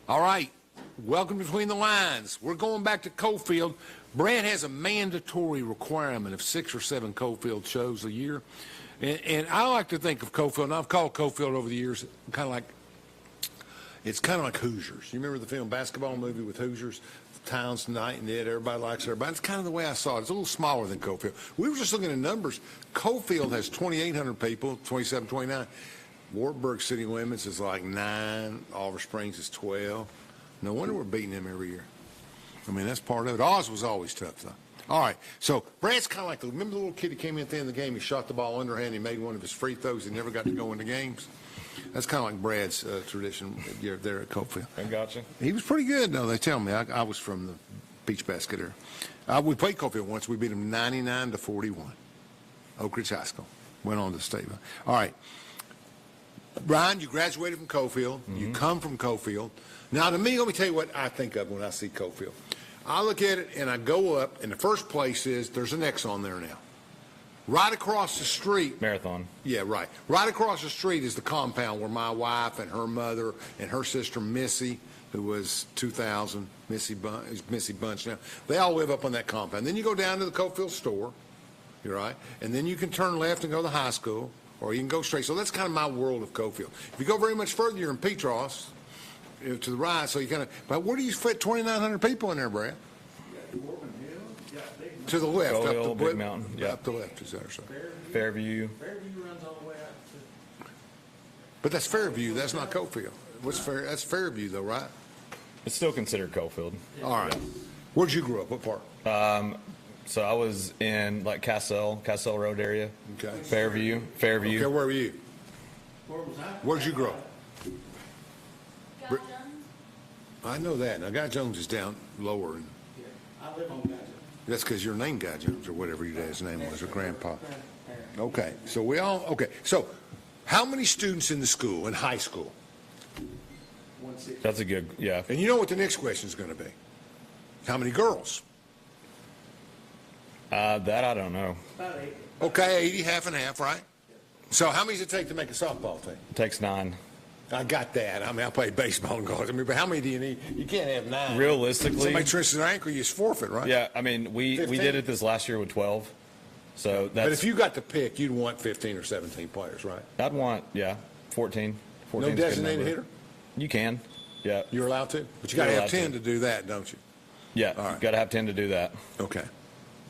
All right, welcome to Between the Lines. We're going back to Coalfield. Brad has a mandatory requirement of 6 or 7 Coalfield shows a year. And I like to think of Coalfield, and I've called Coalfield over the years, it's kind of like Hoosiers. You remember the film Basketball movie with Hoosiers? Towns, Knight, and Ed, everybody likes everybody. It's kind of the way I saw it. It's a little smaller than Coalfield. We were just looking at numbers. Coalfield has 2,800 people, 27, 29. Wartburg City Limits is like 9. Oliver Springs is 12. No wonder we're beating them every year. I mean, that's part of it. Oz was always tough, though. All right, so Brad's kind of like remember the little kid who came in at the end of the game, he shot the ball underhand, he made one of his free throws, he never got to go into games? That's kind of like Brad's tradition there at Coalfield. I gotcha. He was pretty good, though, they tell me. I was from the Beach Basket era. We played Coalfield once. We beat them 99-41. Oak Ridge High School. Went on to the state. All right. Brian, you graduated from Coalfield. Mm-hmm. You come from Coalfield. Now, to me, let me tell you what I think of when I see Coalfield. I look at it, and I go up, and the first place is there's an X on there now. Right across the street. Marathon. Yeah, right. Right across the street is the compound where my wife and her mother and her sister Missy, who was 2000, Missy Bunch now, they all live up on that compound. Then you go down to the Coalfield store, you're right, and then you can turn left and go to the high school, or you can go straight. So that's kind of my world of Coalfield. If you go very much further, you're in Petros, to the right, so you kind of, but where do you fit 2,900 people in there, Brad? To the left, Coalfield, up the Big Mountain. Yeah. Up the left, is that or so? Fairview. Fairview runs all the way out to. But that's Fairview, that's not Coalfield. What's That's Fairview, though, right? It's still considered Coalfield. All right. Yeah. Where'd you grow up? What part? So I was in like Castell Road area. Okay. Fairview. Okay, where were you? Where was I? Where'd you grow up? Guy Jones? I know that. Now, Guy Jones is down lower. And Yeah, I live on Guy Jones. that's because your name Guy Jones or whatever your dad's name was, or grandpa. Okay. So how many students in the school, in high school? 160. That's a good, yeah. And you know what the next question is going to be? How many girls? That I don't know. About 80. Okay, 80, half and half, right? So how many does it take to make a softball team? Takes 9. I got that. I mean, I played baseball and golf. I mean, but how many do you need? You can't have 9. Realistically. Somebody twists their ankle, you just forfeit, right? Yeah, I mean, we did it this last year with 12. So that's. But if you got to pick, you'd want 15 or 17 players, right? I'd want, 14. No designated hitter? You can, yeah. You're allowed to? But you got to have 10 to do that, don't you? Yeah, All right. you've got to have 10 to do that. Okay.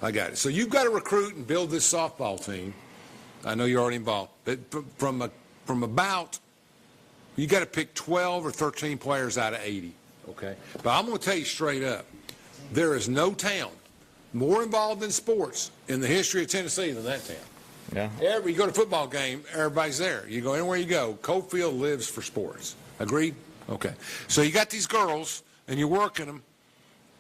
I got it. So you've got to recruit and build this softball team. I know you're already involved. But from about, you got to pick 12 or 13 players out of 80. Okay. But I'm going to tell you straight up, there is no town more involved in sports in the history of Tennessee than that town. Yeah. You go to a football game, everybody's there. You go anywhere you go. Coalfield lives for sports. Agreed? Okay. So you got these girls, and you're working them.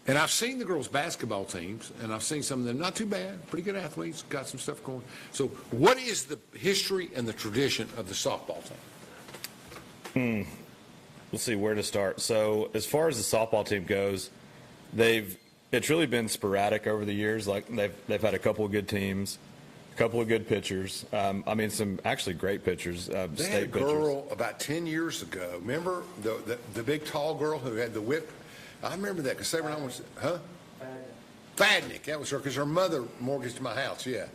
And I've seen the girls' basketball teams, and I've seen some of them, not too bad, pretty good athletes, got some stuff going. So what is the history and the tradition of the softball team? Let's see where to start. So as far as the softball team goes, it's really been sporadic over the years. Like they've had a couple of good teams, a couple of good pitchers. I mean, some actually great pitchers. They state had a girl pitchers. about 10 years ago. Remember the big tall girl who had the whip? I remember that because everyone was, huh? Fadnick. That was her because her mother mortgaged my house, yeah.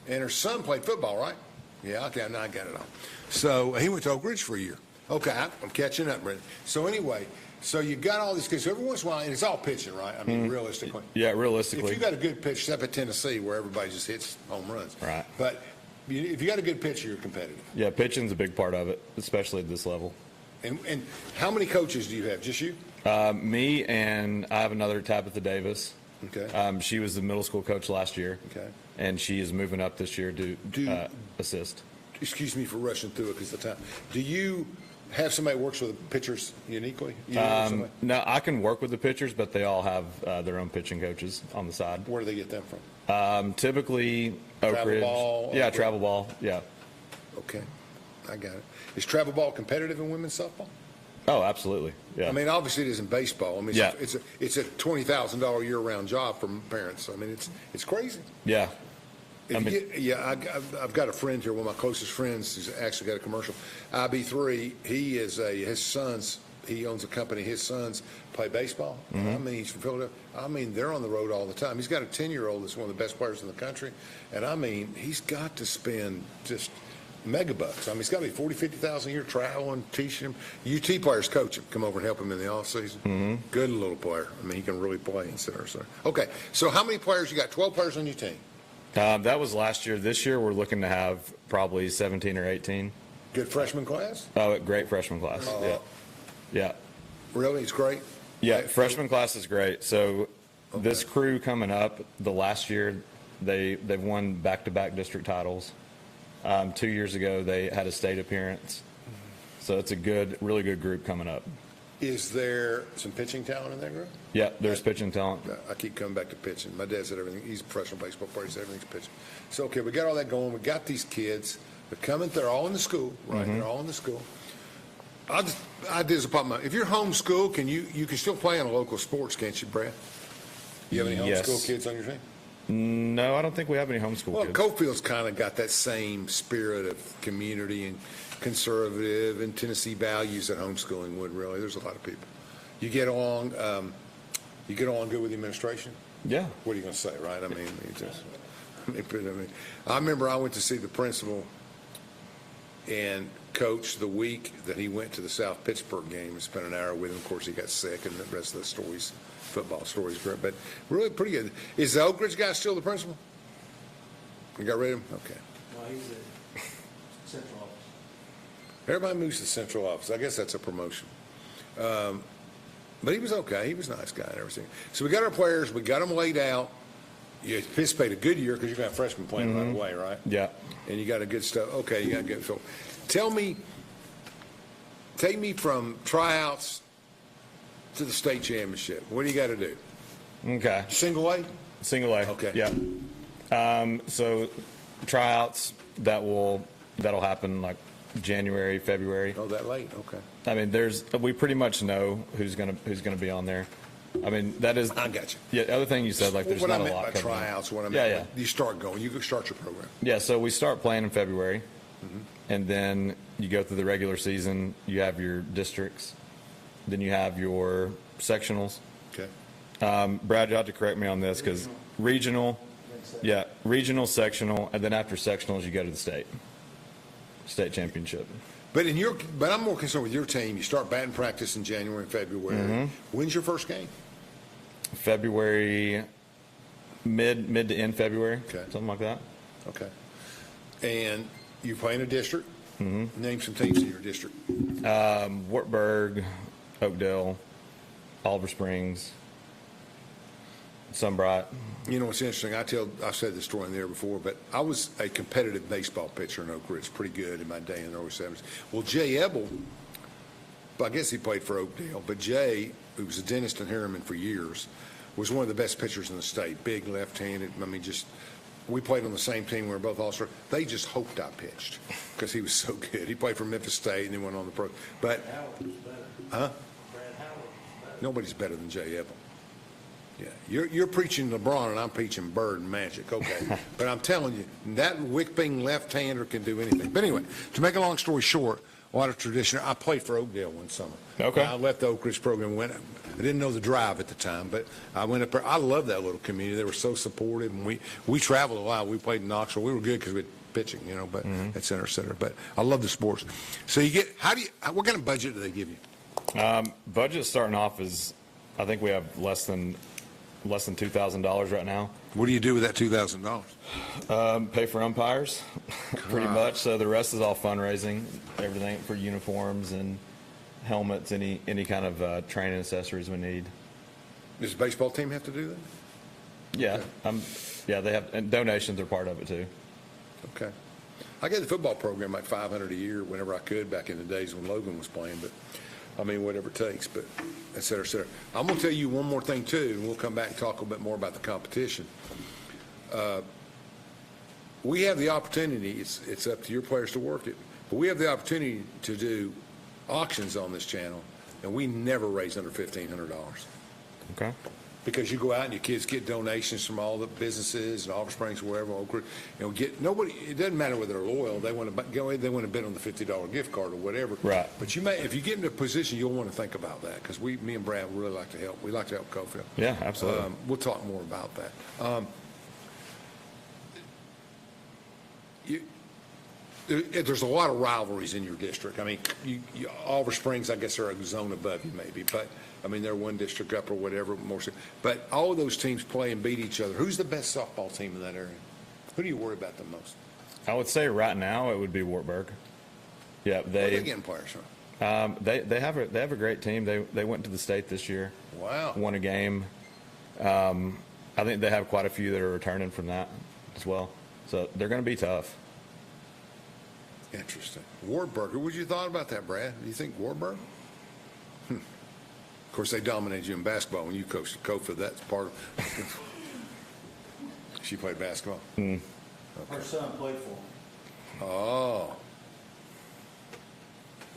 And her son played football, right? Yeah, okay, now I got it all. So he went to Oak Ridge for a year. Okay, I'm catching up, Brandon. So anyway, so you got all these kids. So every once in a while, and it's all pitching, right? I mean, realistically. Yeah, realistically. If you got a good pitcher, except at Tennessee where everybody just hits home runs. Right. But if you got a good pitcher, you're competitive. Yeah, pitching's a big part of it, especially at this level. And how many coaches do you have? Just you? Me and I have another Tabitha Davis. Okay. She was the middle school coach last year. Okay. And she is moving up this year to assist. Excuse me for rushing through it because of the time. Do you have somebody who works with the pitchers uniquely? No, I can work with the pitchers, but they all have their own pitching coaches on the side. Where do they get them from? Typically Oak Travel Ridge. ball, Yeah, Oak travel ball. Yeah. Okay. I got it. Is travel ball competitive in women's softball? Oh, absolutely. Yeah. I mean, obviously it isn't baseball. I mean, Yeah. it's a $20,000 year-round job from parents. I mean, it's crazy. Yeah. I've got a friend here, one of my closest friends, who's actually got a commercial. IB3, his son's he owns a company. His sons play baseball. Mm-hmm. I mean, he's from Philadelphia. I mean, they're on the road all the time. He's got a 10-year-old that's one of the best players in the country. And I mean, he's got to spend just mega bucks. I mean, it's got to be 40, 50,000 a year traveling, teaching him. UT players coach him, come over and help him in the off season. Mm-hmm. Good little player. I mean, he can really play and center. Okay, so how many players you got? 12 players on your team. That was last year. This year, we're looking to have probably 17 or 18. Good freshman class. Oh, great freshman class. Yeah. Yeah. Really, it's great. Yeah, freshman class is great. So this crew coming up, the last year, they've won back-to-back district titles. 2 years ago, they had a state appearance. So it's a really good group coming up. Is there some pitching talent in that group? Yeah, there's pitching talent. I keep coming back to pitching. My dad said everything. He's a professional baseball player. He said everything's pitching. So, okay, we got all that going. We got these kids. They're coming. They're all in the school, right? They're all in the school. I did a problem. If you're homeschool, you can still play in a local sports, can't you, Brad? You have any Yes. homeschool kids on your team? No, I don't think we have any homeschool Well, kids. Coalfield's kind of got that same spirit of community and conservative and Tennessee values that homeschooling would really. There's a lot of people. You get along good with the administration? Yeah. What are you going to say, right? I mean, I remember I went to see the principal and coach the week that he went to the South Pittsburgh game and spent an hour with him. Of course, he got sick, and the rest of the stories, football stories, great, but really pretty good. Is the Oak Ridge guy still the principal? You got rid of him? Okay. No, he's a central office. Everybody moves to the central office. I guess that's a promotion. But he was okay. He was a nice guy and everything. So we got our players. We got them laid out. You anticipate a good year because you're going to have freshmen playing right away, right? Yeah. And you got a good stuff. Okay, you got good. So take me from tryouts to the state championship. What do you got to do? Okay. Single A? Single A. Okay. Yeah. So tryouts, that'll happen like January, February. Oh, that late? Okay. I mean, we pretty much know who's gonna be on there. I mean, that is. I got you. Yeah. The other thing you said, like, there's what not I a meant lot by coming in. tryouts, what I meant. Yeah. You start going. You can start your program. Yeah. So we start playing in February, and then you go through the regular season. You have your districts, then you have your sectionals. Okay. Brad, you have to correct me on this because regional, sectional, and then after sectionals, you go to the state championship. But I'm more concerned with your team. You start batting practice in January and February. When's your first game? February, mid to end February, Okay. something like that. Okay. And you play in a district. Name some teams in your district. Wartburg, Oakdale, Oliver Springs, Sunbright. You know what's interesting? I've said this story in there before, but I was a competitive baseball pitcher in Oak Ridge, pretty good in my day in the early 70s. Well, Jay Ebel, I guess he played for Oakdale, but Jay, who was a dentist in Harriman for years, was one of the best pitchers in the state. Big, left-handed. I mean, we played on the same team. We were both all-stars. They just hoped I pitched because he was so good. He played for Memphis State and then went on the pro. But Howard was better. Huh? Brad Howard was better. Nobody's better than Jay Ebel. Yeah, you're preaching LeBron and I'm preaching Bird and Magic. Okay, but I'm telling you, that whipping left-hander can do anything. But anyway, to make a long story short, a lot of tradition. I played for Oakdale one summer. Okay. I left the Oak Ridge program. I didn't know the drive at the time, but I went up there. I love that little community. They were so supportive, and we traveled a lot. We played in Knoxville. We were good because we had pitching, but et cetera, et cetera. But I love the sports. So what kind of budget do they give you? Budget starting off is, I think we have less than $2,000 right now. What do you do with that $2,000? Pay for umpires, pretty much. So the rest is all fundraising, everything for uniforms and helmets, any kind of training accessories we need. Does the baseball team have to do that? Yeah, they have, and donations are part of it too. Okay. I gave the football program like $500 a year whenever I could back in the days when Logan was playing, but I mean, whatever it takes, but et cetera, et cetera. I'm going to tell you one more thing too, and we'll come back and talk a little bit more about the competition. We have the opportunity, it's up to your players to work it, but we have the opportunity to do auctions on this channel, and we never raise under $1,500. Okay. Because you go out and your kids get donations from all the businesses and Olive Springs, wherever, Oak Creek, get nobody. It doesn't matter whether they're loyal. They want to go. They want to bid on the $50 gift card or whatever. Right. But if you get into a position, you'll want to think about that because me and Brad really like to help. We like to help Coalfield. Yeah, absolutely. We'll talk more about that. There's a lot of rivalries in your district. I mean, Olive Springs, I guess, are a zone above you maybe, but I mean, they're one district up or whatever. But all of those teams play and beat each other. Who's the best softball team in that area? Who do you worry about the most? I would say right now it would be Wartburg. Yeah, They're getting players, huh? they have a great team. They went to the state this year. Wow. Won a game. I think they have quite a few that are returning from that as well. So they're going to be tough. Interesting. Wartburg. What you thought about that, Brad? Do you think Wartburg? Of course, they dominated you in basketball when you coached Coalfield. That's part of. She played basketball. Her son played for him. Oh.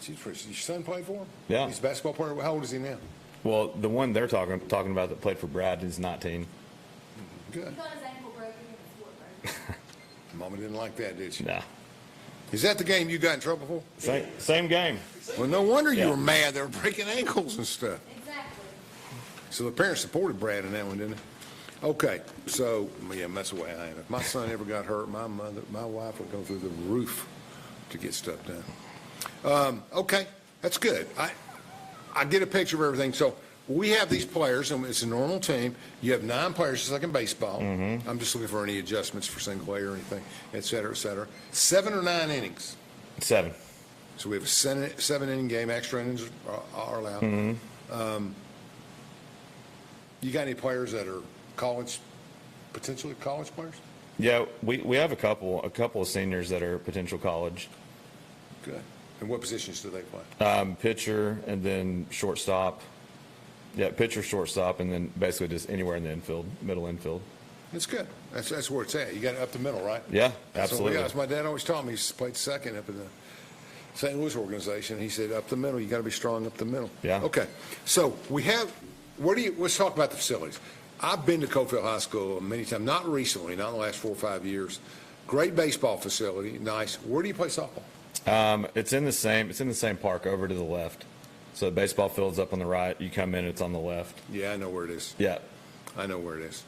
Your son played for him? Yeah. He's a basketball player. How old is he now? Well, the one they're talking about that played for Brad is 19. Good. He got his ankle broken in the sport, Mama didn't like that, did she? No. Is that the game you got in trouble for? Same game. Well, no wonder you Yeah. were mad. They were breaking ankles and stuff. Exactly. So the parents supported Brad in that one, didn't they? Okay, so yeah, that's the way I am. If my son ever got hurt, my wife would go through the roof to get stuff done. Okay, that's good. I get a picture of everything. So we have these players, and it's a normal team. You have 9 players, just like in baseball. Mm-hmm. I'm just looking for any adjustments for single play or anything, et cetera, et cetera. 7 or 9 innings. 7. So we have a 7-inning game. Extra innings are allowed. Mm-hmm. You got any players that are potentially college players? Yeah, we have a couple of seniors that are potential college. Good. And what positions do they play? Pitcher and then shortstop. Yeah, pitcher, shortstop, and then basically just anywhere in the infield, middle infield. That's good. That's where it's at. You got it up the middle, right? Yeah, That's absolutely. That's my dad always taught me. He played second up in the St. Louis organization. He said, up the middle, you got to be strong up the middle. Yeah. Okay. So we have, let's talk about the facilities. I've been to Coalfield High School many times, not recently, not in the last 4 or 5 years. Great baseball facility, nice. Where do you play softball? It's in the same park over to the left. So the baseball field's up on the right. You come in, it's on the left. Yeah, I know where it is. Yeah. I know where it is.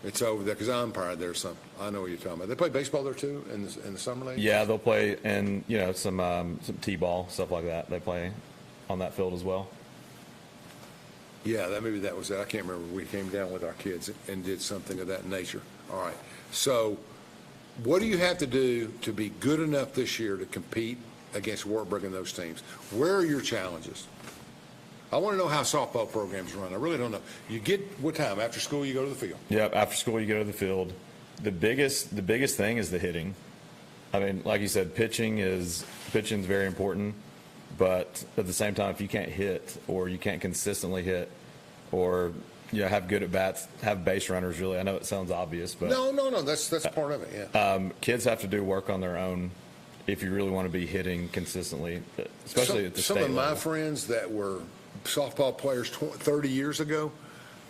It's over there because I umpired there some. I know what you're talking about. They play baseball there too in the summer league. Yeah, they'll play in some t-ball stuff like that. They play on that field as well. Yeah, maybe that was it. I can't remember. We came down with our kids and did something of that nature. All right. So, what do you have to do to be good enough this year to compete against Wartburg and those teams? Where are your challenges? I want to know how softball programs run. I really don't know. You get what time after school? You go to the field. Yeah, after school you go to the field. The biggest thing is the hitting. I mean, like you said, pitching is very important, but at the same time, if you can't hit or you can't consistently hit, or have good at bats, have base runners. Really, I know it sounds obvious, but No. That's part of it. Yeah. Kids have to do work on their own if you really want to be hitting consistently, especially at the Some state of my level. friends that were softball players 30 years ago,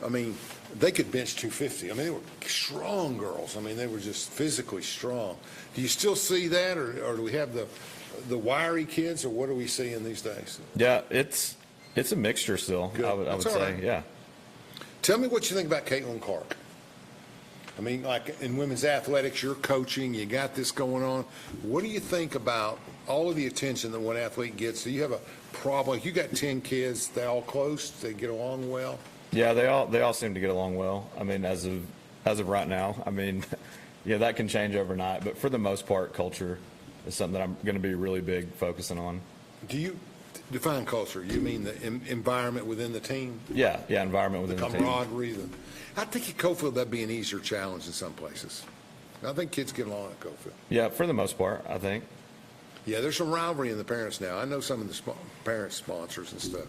I mean, they could bench 250. I mean, they were strong girls. I mean, they were just physically strong. Do you still see that, or do we have the wiry kids, or what are we seeing these days? Yeah, it's a mixture still. Good. I would That's all say, right. yeah. Tell me what you think about Caitlin Clark. I mean, like in women's athletics, you're coaching, you got this going on. What do you think about all of the attention that one athlete gets? Do you have a problem? You got 10 kids, they all close, they get along well? Yeah, they all seem to get along well. I mean, as of right now, I mean, yeah, that can change overnight, but for the most part, culture is something that I'm going to be really big focusing on. Do you define culture? You mean the environment within the team? Yeah, environment The within the team. camaraderie? I think at Coalfield that'd be an easier challenge in some places. I think kids get along at Coalfield. Yeah, for the most part, I think. Yeah, there's some rivalry in the parents now. I know some of the parent sponsors and stuff.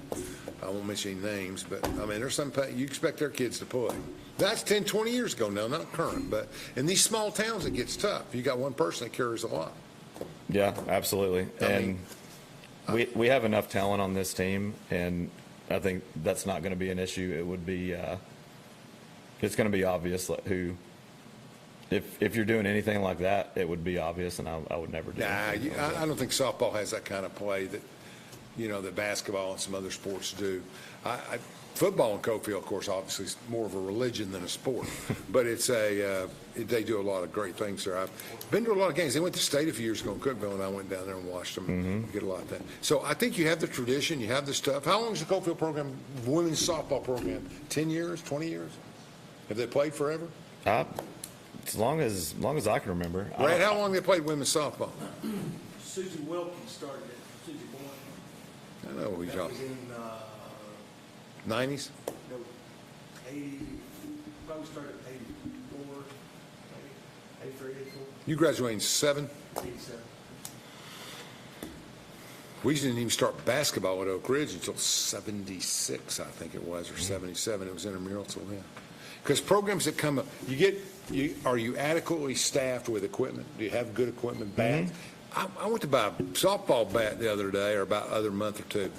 I won't mention any names, but, I mean, there's some, you expect their kids to play. That's 10, 20 years ago now, not current, but in these small towns, it gets tough. You got one person that carries a lot. Yeah, absolutely. I mean, we have enough talent on this team, and I think that's not going to be an issue. It would be it's going to be obvious who. If you're doing anything like that, it would be obvious, and I would never do it. I don't think softball has that kind of play that, that basketball and some other sports do. Football in Coalfield, of course, obviously is more of a religion than a sport, but it's they do a lot of great things there. I've been to a lot of games. They went to state a few years ago in Cookville, and I went down there and watched them. Get a lot of that. So I think you have the tradition, you have the stuff. How long is the Coalfield program, women's softball program? 10 years, 20 years? Have they played forever? As long as I can remember. Brad, how long they played women's softball? Susie Wilkins started it. Susie Boyd. I know what you're That was talking. in, 90s? no, 80, probably started in 84, maybe, 83, 84, You graduated in 7? 87. We didn't even start basketball at Oak Ridge until 76, I think it was, or 77. It was intramural till then. Because programs that come up, are you adequately staffed with equipment? Do you have good equipment, bats? I went to buy a softball bat the other day, or about other month or two.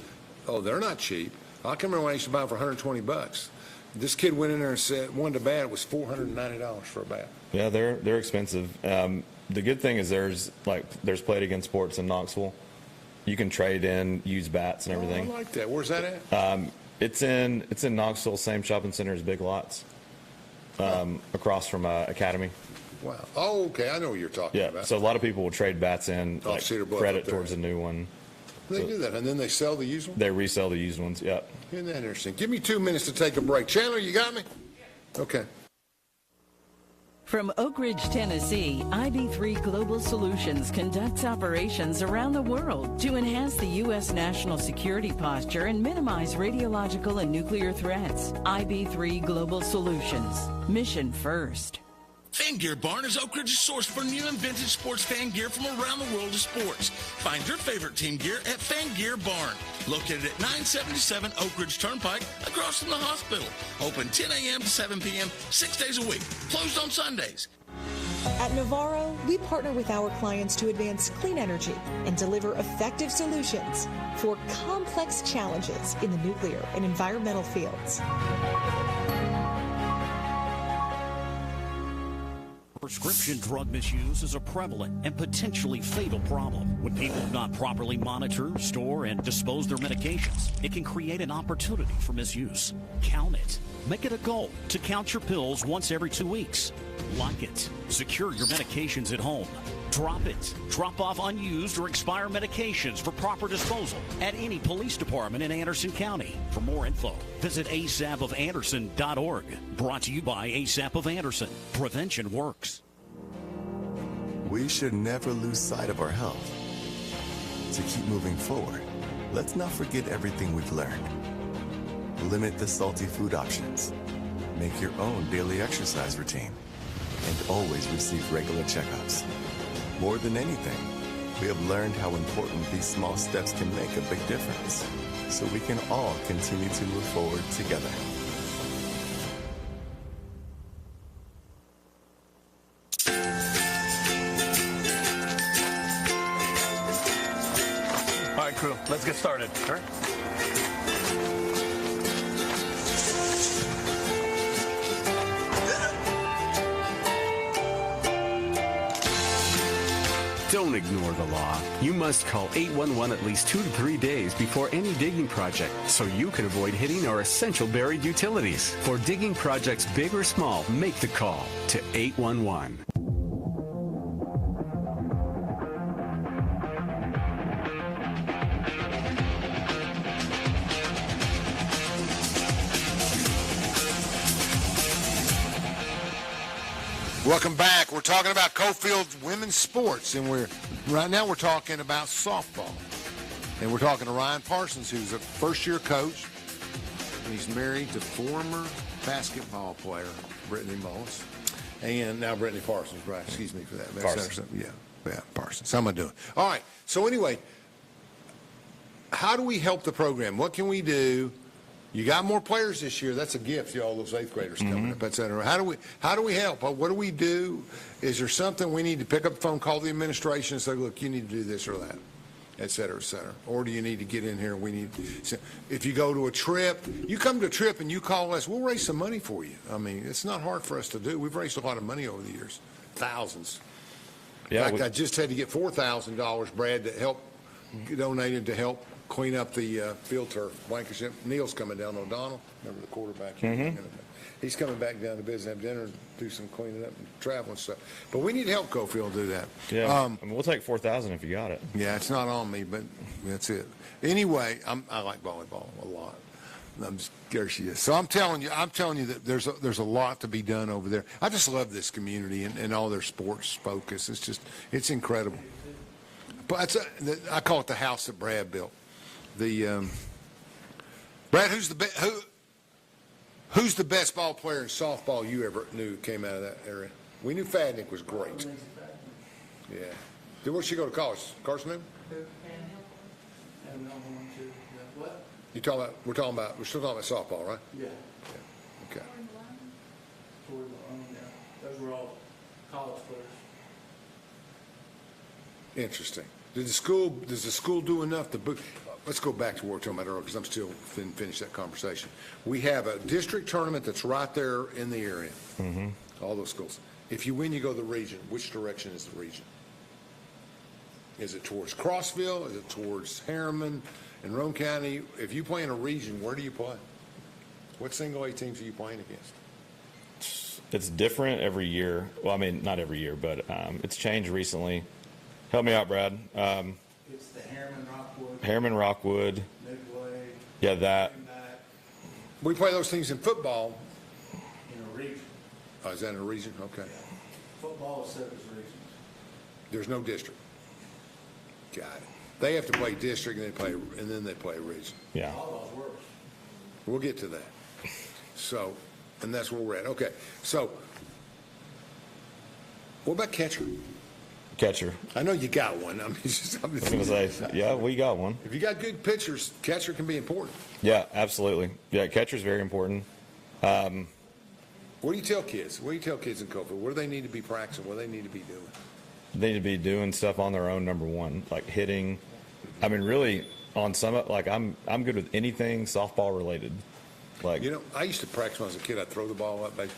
Oh, they're not cheap. I can remember when I used to buy them for $120. This kid went in there and said, wanted a bat. It was $490 for a bat. Yeah, they're expensive. The good thing is there's Play It Again Sports in Knoxville. You can trade in used bats and everything. Oh, I like that. Where's that at? It's in Knoxville, same shopping center as Big Lots, across from Academy. Wow. Oh, okay. I know what you're talking Yeah, about. so a lot of people will trade bats in, Off Cedar Bluff up credit there. towards a new one. They do that, and then they sell the used one? They resell the used ones. Yep. Isn't that interesting? Give me 2 minutes to take a break. Chandler, you got me? Okay. From Oak Ridge, Tennessee, IB3 Global Solutions conducts operations around the world to enhance the U.S. national security posture and minimize radiological and nuclear threats. IB3 Global Solutions. Mission first. Fan Gear Barn is Oak Ridge's source for new and vintage sports fan gear from around the world of sports. Find your favorite team gear at Fan Gear Barn, located at 977 Oak Ridge Turnpike, across from the hospital. Open 10 a.m. to 7 p.m., 6 days a week. Closed on Sundays. At Navarro, we partner with our clients to advance clean energy and deliver effective solutions for complex challenges in the nuclear and environmental fields. Prescription drug misuse is a prevalent and potentially fatal problem. When people do not properly monitor, store, and dispose their medications, it can create an opportunity for misuse. Count it. Make it a goal to count your pills once every 2 weeks. Lock it. Secure your medications at home. Drop it. Drop off unused or expired medications for proper disposal at any police department in Anderson County. For more info, visit asapofanderson.org. Brought to you by ASAP of Anderson. Prevention works. We should never lose sight of our health. To keep moving forward, let's not forget everything we've learned. Limit the salty food options. Make your own daily exercise routine. And always receive regular checkups. More than anything, we have learned how important these small steps can make a big difference, so we can all continue to move forward together. All right, crew, let's get started. Sure. Don't ignore the law. You must call 811 at least 2 to 3 days before any digging project so you can avoid hitting our essential buried utilities. For digging projects big or small, make the call to 811. Welcome back. We're talking about Coalfield women's sports, and right now we're talking about softball. And we're talking to Ryan Parsons, who's a first-year coach, and he's married to former basketball player Brittany Mullis, and now Brittany Parsons, right? Excuse me for that. Carson. Yeah, Parsons. How am I doing? All right. So anyway, how do we help the program? What can we do? You got more players this year. That's a gift, all those eighth graders coming up, et cetera. How do we help? What do we do? Is there something we need to pick up the phone, call the administration, and say, look, you need to do this or that? et cetera, et cetera? Or do you need to get in here and we need, if you go to a trip, you come to a trip and you call us, we'll raise some money for you. I mean, it's not hard for us to do. We've raised a lot of money over the years, thousands. In fact, I just had to get $4,000, Brad, to help, donated to help clean up the field turf. Blankenship. Neil's coming down, O'Donnell, remember the quarterback here? He's coming back down to business, have dinner, and do some cleaning up and travel and stuff. But we need to help Coalfield do that. Yeah, I mean, we'll take 4,000 if you got it. Yeah, it's not on me, but that's it. Anyway, I like volleyball a lot. I'm scared she is. So I'm telling you that there's a lot to be done over there. I just love this community and all their sports focus. It's incredible. But I call it the house that Brad built. Brad, who's the best ball player in softball you ever knew came out of that area? We knew Fadnick was great. Yeah. Where'd she go to college? Carson? What? We're still talking about softball, right? Yeah. Okay. Those were all college players. Interesting. Does the school do enough to book? Let's go back to what we were talking about earlier because I'm still didn't finish that conversation. We have a district tournament that's right there in the area. Mm-hmm. All those schools. If you win, you go to the region. Which direction is the region? Is it towards Crossville? Is it towards Harriman and Roane County? If you play in a region, where do you play? What single A teams are you playing against? It's different every year. Well, I mean, not every year, but it's changed recently. Help me out, Brad. It's the Harriman-Rockwood. Harriman-Rockwood. Midway. Yeah, that. We play those things in football. In a region. Oh, is that in a region? Okay. Yeah. Football is set as regions. There's no district. Got it. They have to play district and then they play region. Yeah. Volleyball's worse. We'll get to that. So, and that's where we're at. Okay. So, what about catcher? Catcher. I know you got one. I was going to say, yeah, we got one. If you got good pitchers, catcher can be important. Yeah, absolutely. Yeah, catcher's very important. What do you tell kids? What do you tell kids in Coalfield? What do they need to be practicing? What do they need to be doing? They need to be doing stuff on their own, number one, like hitting. I mean, really, on some, like, I'm good with anything softball related. Like, you know, I used to practice when I was a kid. I'd throw the ball up, and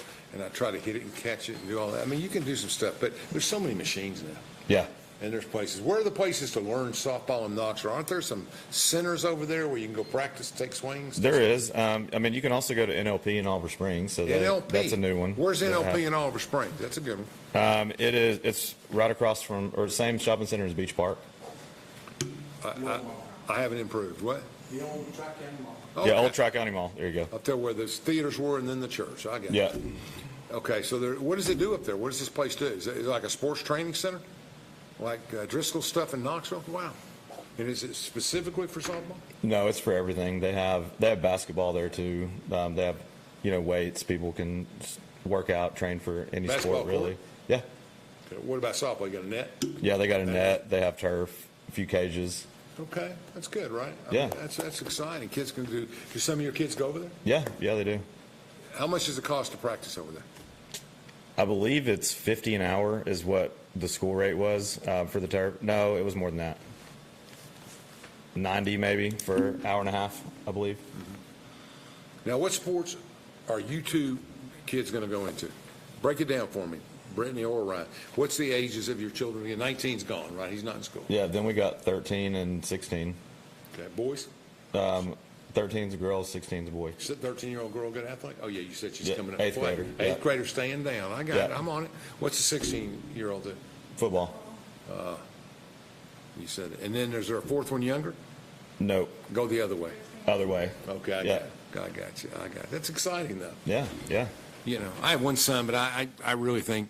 I'd try to hit it and catch it and do all that. I mean, you can do some stuff, but there's so many machines now. Yeah. And there's places. Where are the places to learn softball in Knoxville? Aren't there some centers over there where you can go practice, take swings? There is. I mean, you can also go to NLP in Oliver Springs. So that's a new one. Where's NLP in Oliver Springs? That's a good one. It's right across from, or the same shopping center as Beach Park. I haven't improved. What? The old Tri-County Mall. Okay. Yeah, old Tri-County Mall. There you go. Up there where the theaters were and then the church. I got it. Yeah. Okay, so what does it do up there? What does this place do? Is it like a sports training center? Like Driscoll's stuff in Knoxville? Wow. And is it specifically for softball? No, it's for everything. They have basketball there too. They have, weights. People can work out, train for any Basketball sport, really. Court? Yeah. Okay, what about softball? You got a net? Yeah, they got a net. They have turf, a few cages. Okay, that's good, right? Yeah. I mean, that's exciting. Kids can do some of your kids go over there? Yeah, they do. How much does it cost to practice over there? I believe it's $50 an hour is what the school rate was for the turf. No, it was more than that. 90 maybe for an hour and a half, I believe. Now, what sports are you two kids going to go into? Break it down for me, Brittany or Ryan. What's the ages of your children? 19's gone, right? He's not in school. Yeah, then we got 13 and 16. Okay, boys? 13's a girl, 16's a boy. 13-year-old girl, good athlete? Oh, yeah, you said she's coming up. Eighth grader. Eighth grader staying down. I got it. I'm on it. What's the 16-year-old do? Football. You said it. And then is there a fourth one younger? Nope. Go the other way. Other way. Okay, I got you. I got it. That's exciting, though. Yeah. I have one son, but I really think,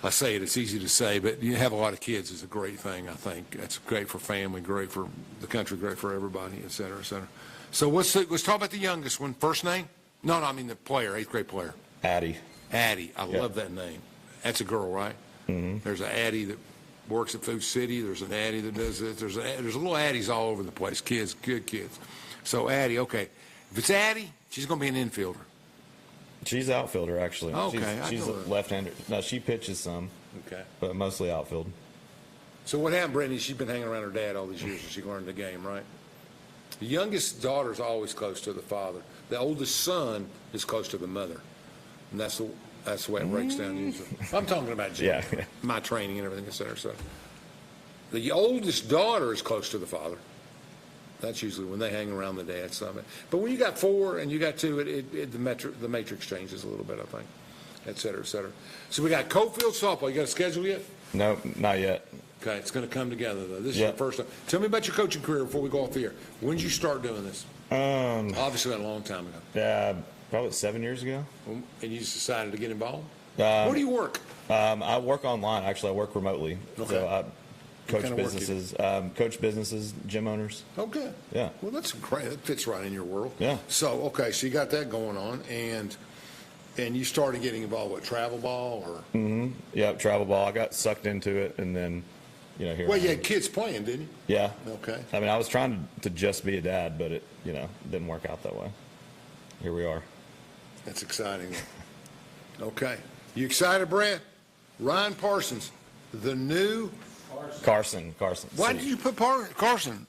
I say it, it's easy to say, but you have a lot of kids is a great thing, I think. It's great for family, great for the country, great for everybody, et cetera, et cetera. So let's talk about the youngest one. First name? No, I mean the player, eighth grade player. Addie. I love that name. That's a girl, right? Mm-hmm. There's an Addie that works at Food City. There's an Addie that does this. There's little Addies all over the place. Kids, good kids. So Addie, okay. If it's Addie, she's going to be an infielder. She's outfielder, actually. Okay. She's a left-hander. No, she pitches some. Okay. But mostly outfield. So what happened, Brittany? She's been hanging around her dad all these years and she learned the game, right? The youngest daughter's always close to the father. The oldest son is close to the mother. And that's the way it breaks down usually. I'm talking about my training and everything, et cetera. So the oldest daughter is close to the father. That's usually when they hang around the dad. But when you got 4 and you got 2, the matrix changes a little bit, I think, et cetera, et cetera. So we got Coalfield softball. You got a schedule yet? No, not yet. Okay, it's going to come together, though. This is your first time. Tell me about your coaching career before we go off the air. When did you start doing this? Obviously, a long time ago. Yeah, probably 7 years ago. And you just decided to get involved? Where do you work? I work online. Actually, I work remotely. Okay. So I coach kind of work businesses, gym owners. Okay. Yeah. Well, that's great. That fits right in your world. Yeah. So, so you got that going on, and you started getting involved with travel ball, or? Mm-hmm. Yeah, travel ball. I got sucked into it, and then, here. Well, you had kids playing, didn't you? Yeah. Okay. I mean, I was trying to just be a dad, but it, didn't work out that way. Here we are. That's exciting. Okay. You excited, Brad? Ryan Parsons, the new Carson. Why did you put Carson?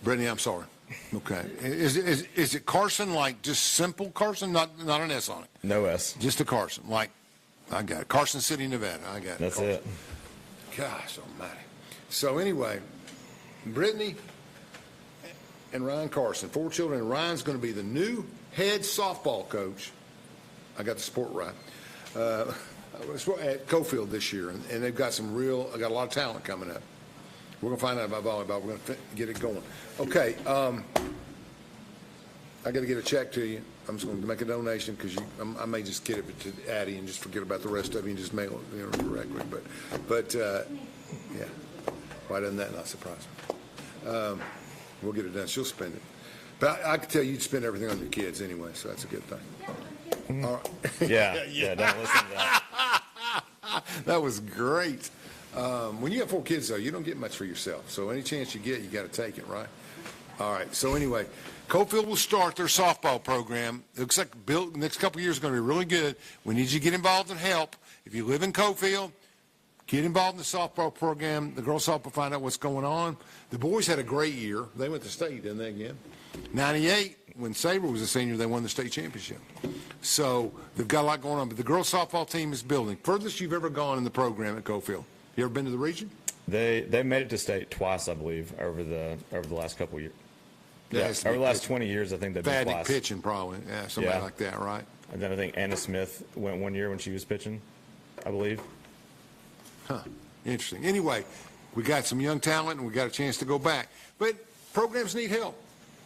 Brittany, I'm sorry. Okay. Is it Carson, like just simple Carson, not an S on it? No S. Just a Carson. Like, I got it. Carson City, Nevada. I got it. That's Carson. it. Gosh almighty. So anyway, Brittany and Ryan Carson, 4 children, and Ryan's going to be the new head softball coach. I got the sport right. At Coalfield this year, and they've got I got a lot of talent coming up. We're going to find out about volleyball. We're going to get it going. Okay, I got to get a check to you. I'm just going to make a donation because I may just get it to Addie and just forget about the rest of you and just mail it directly. But yeah, why doesn't that not surprise me? We'll get it done. She'll spend it. But I can tell you'd spend everything on your kids anyway, so that's a good thing. All right. Yeah, don't listen to that. That was great. When you have 4 kids, though, you don't get much for yourself. So any chance you get, you got to take it, right? All right. So anyway, Coalfield will start their softball program. It looks like the next couple of years are going to be really good. We need you to get involved and help. If you live in Coalfield, get involved in the softball program. The girls' softball find out what's going on. The boys had a great year. They went to state, didn't they, again? 98, when Sabre was a senior, they won the state championship. So they've got a lot going on. But the girls' softball team is building. Furthest you've ever gone in the program at Coalfield. You ever been to the region? They made it to state twice, I believe, over the last couple of years. Yeah, over the last 20 years, I think they've been twice. Pitching, probably. Yeah, somebody like that, right? And then I think Anna Smith went one year when she was pitching, I believe. Huh. Interesting. Anyway, we got some young talent, and we got a chance to go back. But programs need help.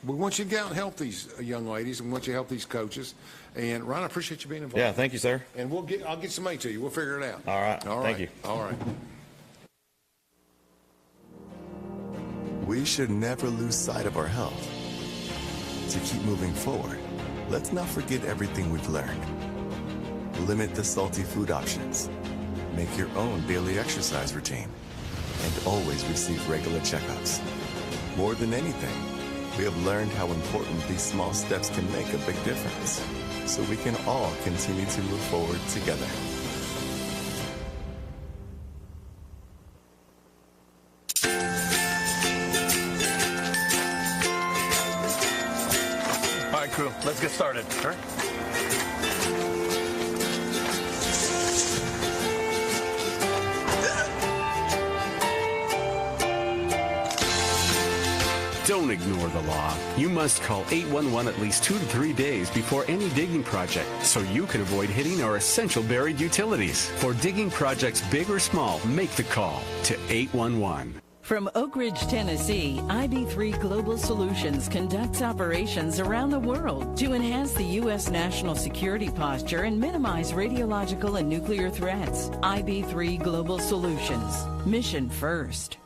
We want you to get out and help these young ladies, and we want you to help these coaches. And Ron, I appreciate you being involved. Yeah, thank you, sir. And I'll get some money to you. We'll figure it out. All right. Thank you. All right. We should never lose sight of our health. To keep moving forward, let's not forget everything we've learned. Limit the salty food options. Make your own daily exercise routine. And always receive regular checkups. More than anything, we have learned how important these small steps can make a big difference. So we can all continue to move forward together. All right, crew, let's get started. All right. Don't ignore the law. You must call 811 at least 2 to 3 days before any digging project so you can avoid hitting our essential buried utilities. For digging projects big or small, make the call to 811. From Oak Ridge, Tennessee, IB3 Global Solutions conducts operations around the world to enhance the U.S. national security posture and minimize radiological and nuclear threats. IB3 Global Solutions. Mission first.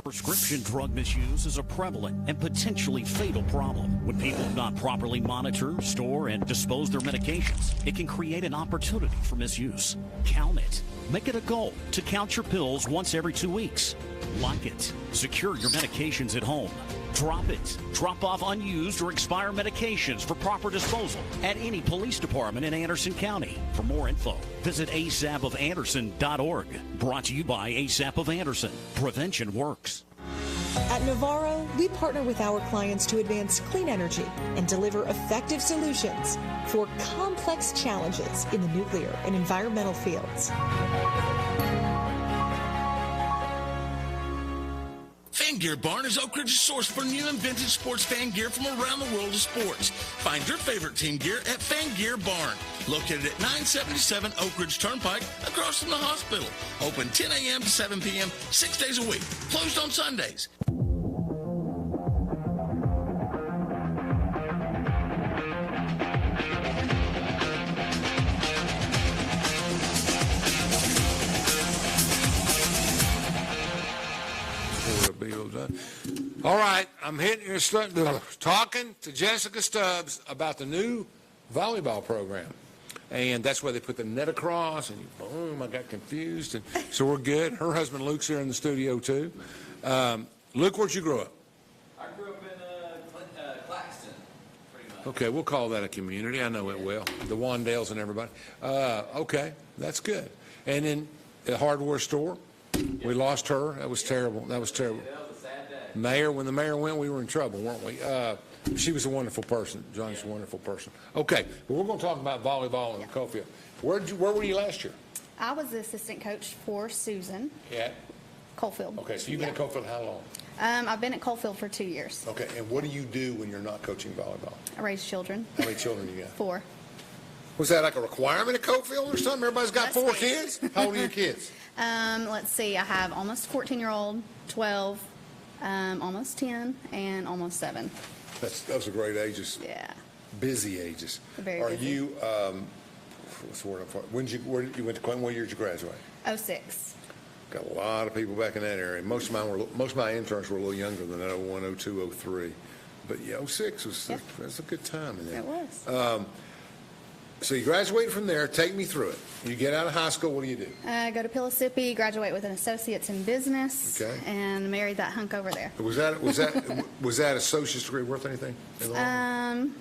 Prescription drug misuse is a prevalent and potentially fatal problem. When people do not properly monitor, store, and dispose their medications, it can create an opportunity for misuse. Count it. Make it a goal to count your pills once every 2 weeks. Lock it. Secure your medications at home. Drop it. Drop off unused or expired medications for proper disposal at any police department in Anderson County. For more info, visit asapofanderson.org. Brought to you by ASAP of Anderson. Prevention works. At Navarro, we partner with our clients to advance clean energy and deliver effective solutions for complex challenges in the nuclear and environmental fields. Fan Gear Barn is Oak Ridge's source for new and vintage sports fan gear from around the world of sports. Find your favorite team gear at Fan Gear Barn, located at 977 Oak Ridge Turnpike, across from the hospital. Open 10 a.m. to 7 p.m., 6 days a week. Closed on Sundays. All right, I'm talking to Jessica Stubbs about the new volleyball program. And that's where they put the net across, and boom, I got confused. And so we're good. Her husband Luke's here in the studio, too. Luke, where'd you grow up? I grew up in Claxton, pretty much. Okay, we'll call that a community. I know it well. The Wandales and everybody. Okay, that's good. And then the hardware store, we lost her. That was terrible. That was terrible. That was a sad day. Mayor, when the mayor went, we were in trouble, weren't we? She was a wonderful person. Johnny's a wonderful person. Okay, well, we're going to talk about volleyball in Coalfield. Where were you last year? I was the assistant coach for Susan. Yeah. Coalfield. Okay, so you've been at Coalfield how long? I've been at Coalfield for 2 years. Okay, and what do you do when you're not coaching volleyball? I raise children. How many children do you got? 4. Was that like a requirement at Coalfield or something? Everybody's got 4 kids? How old are your kids? Let's see. I have almost 14-year-old, 12, almost 10, and almost 7. Those are great ages. Yeah. Busy ages. Very Are busy. you, what's the word I'm for? Where you went to Clinton? What year did you graduate? 06. Got a lot of people back in that area. Most of my interns were a little younger than that, 01, 02, 03. But yeah, 06 was a good time in there. It was. So you graduated from there. Take me through it. You get out of high school. What do you do? Go to Pillissippi, graduate with an associate's in business, Okay. and married that hunk over there. Was that associate's degree worth anything? In the long run?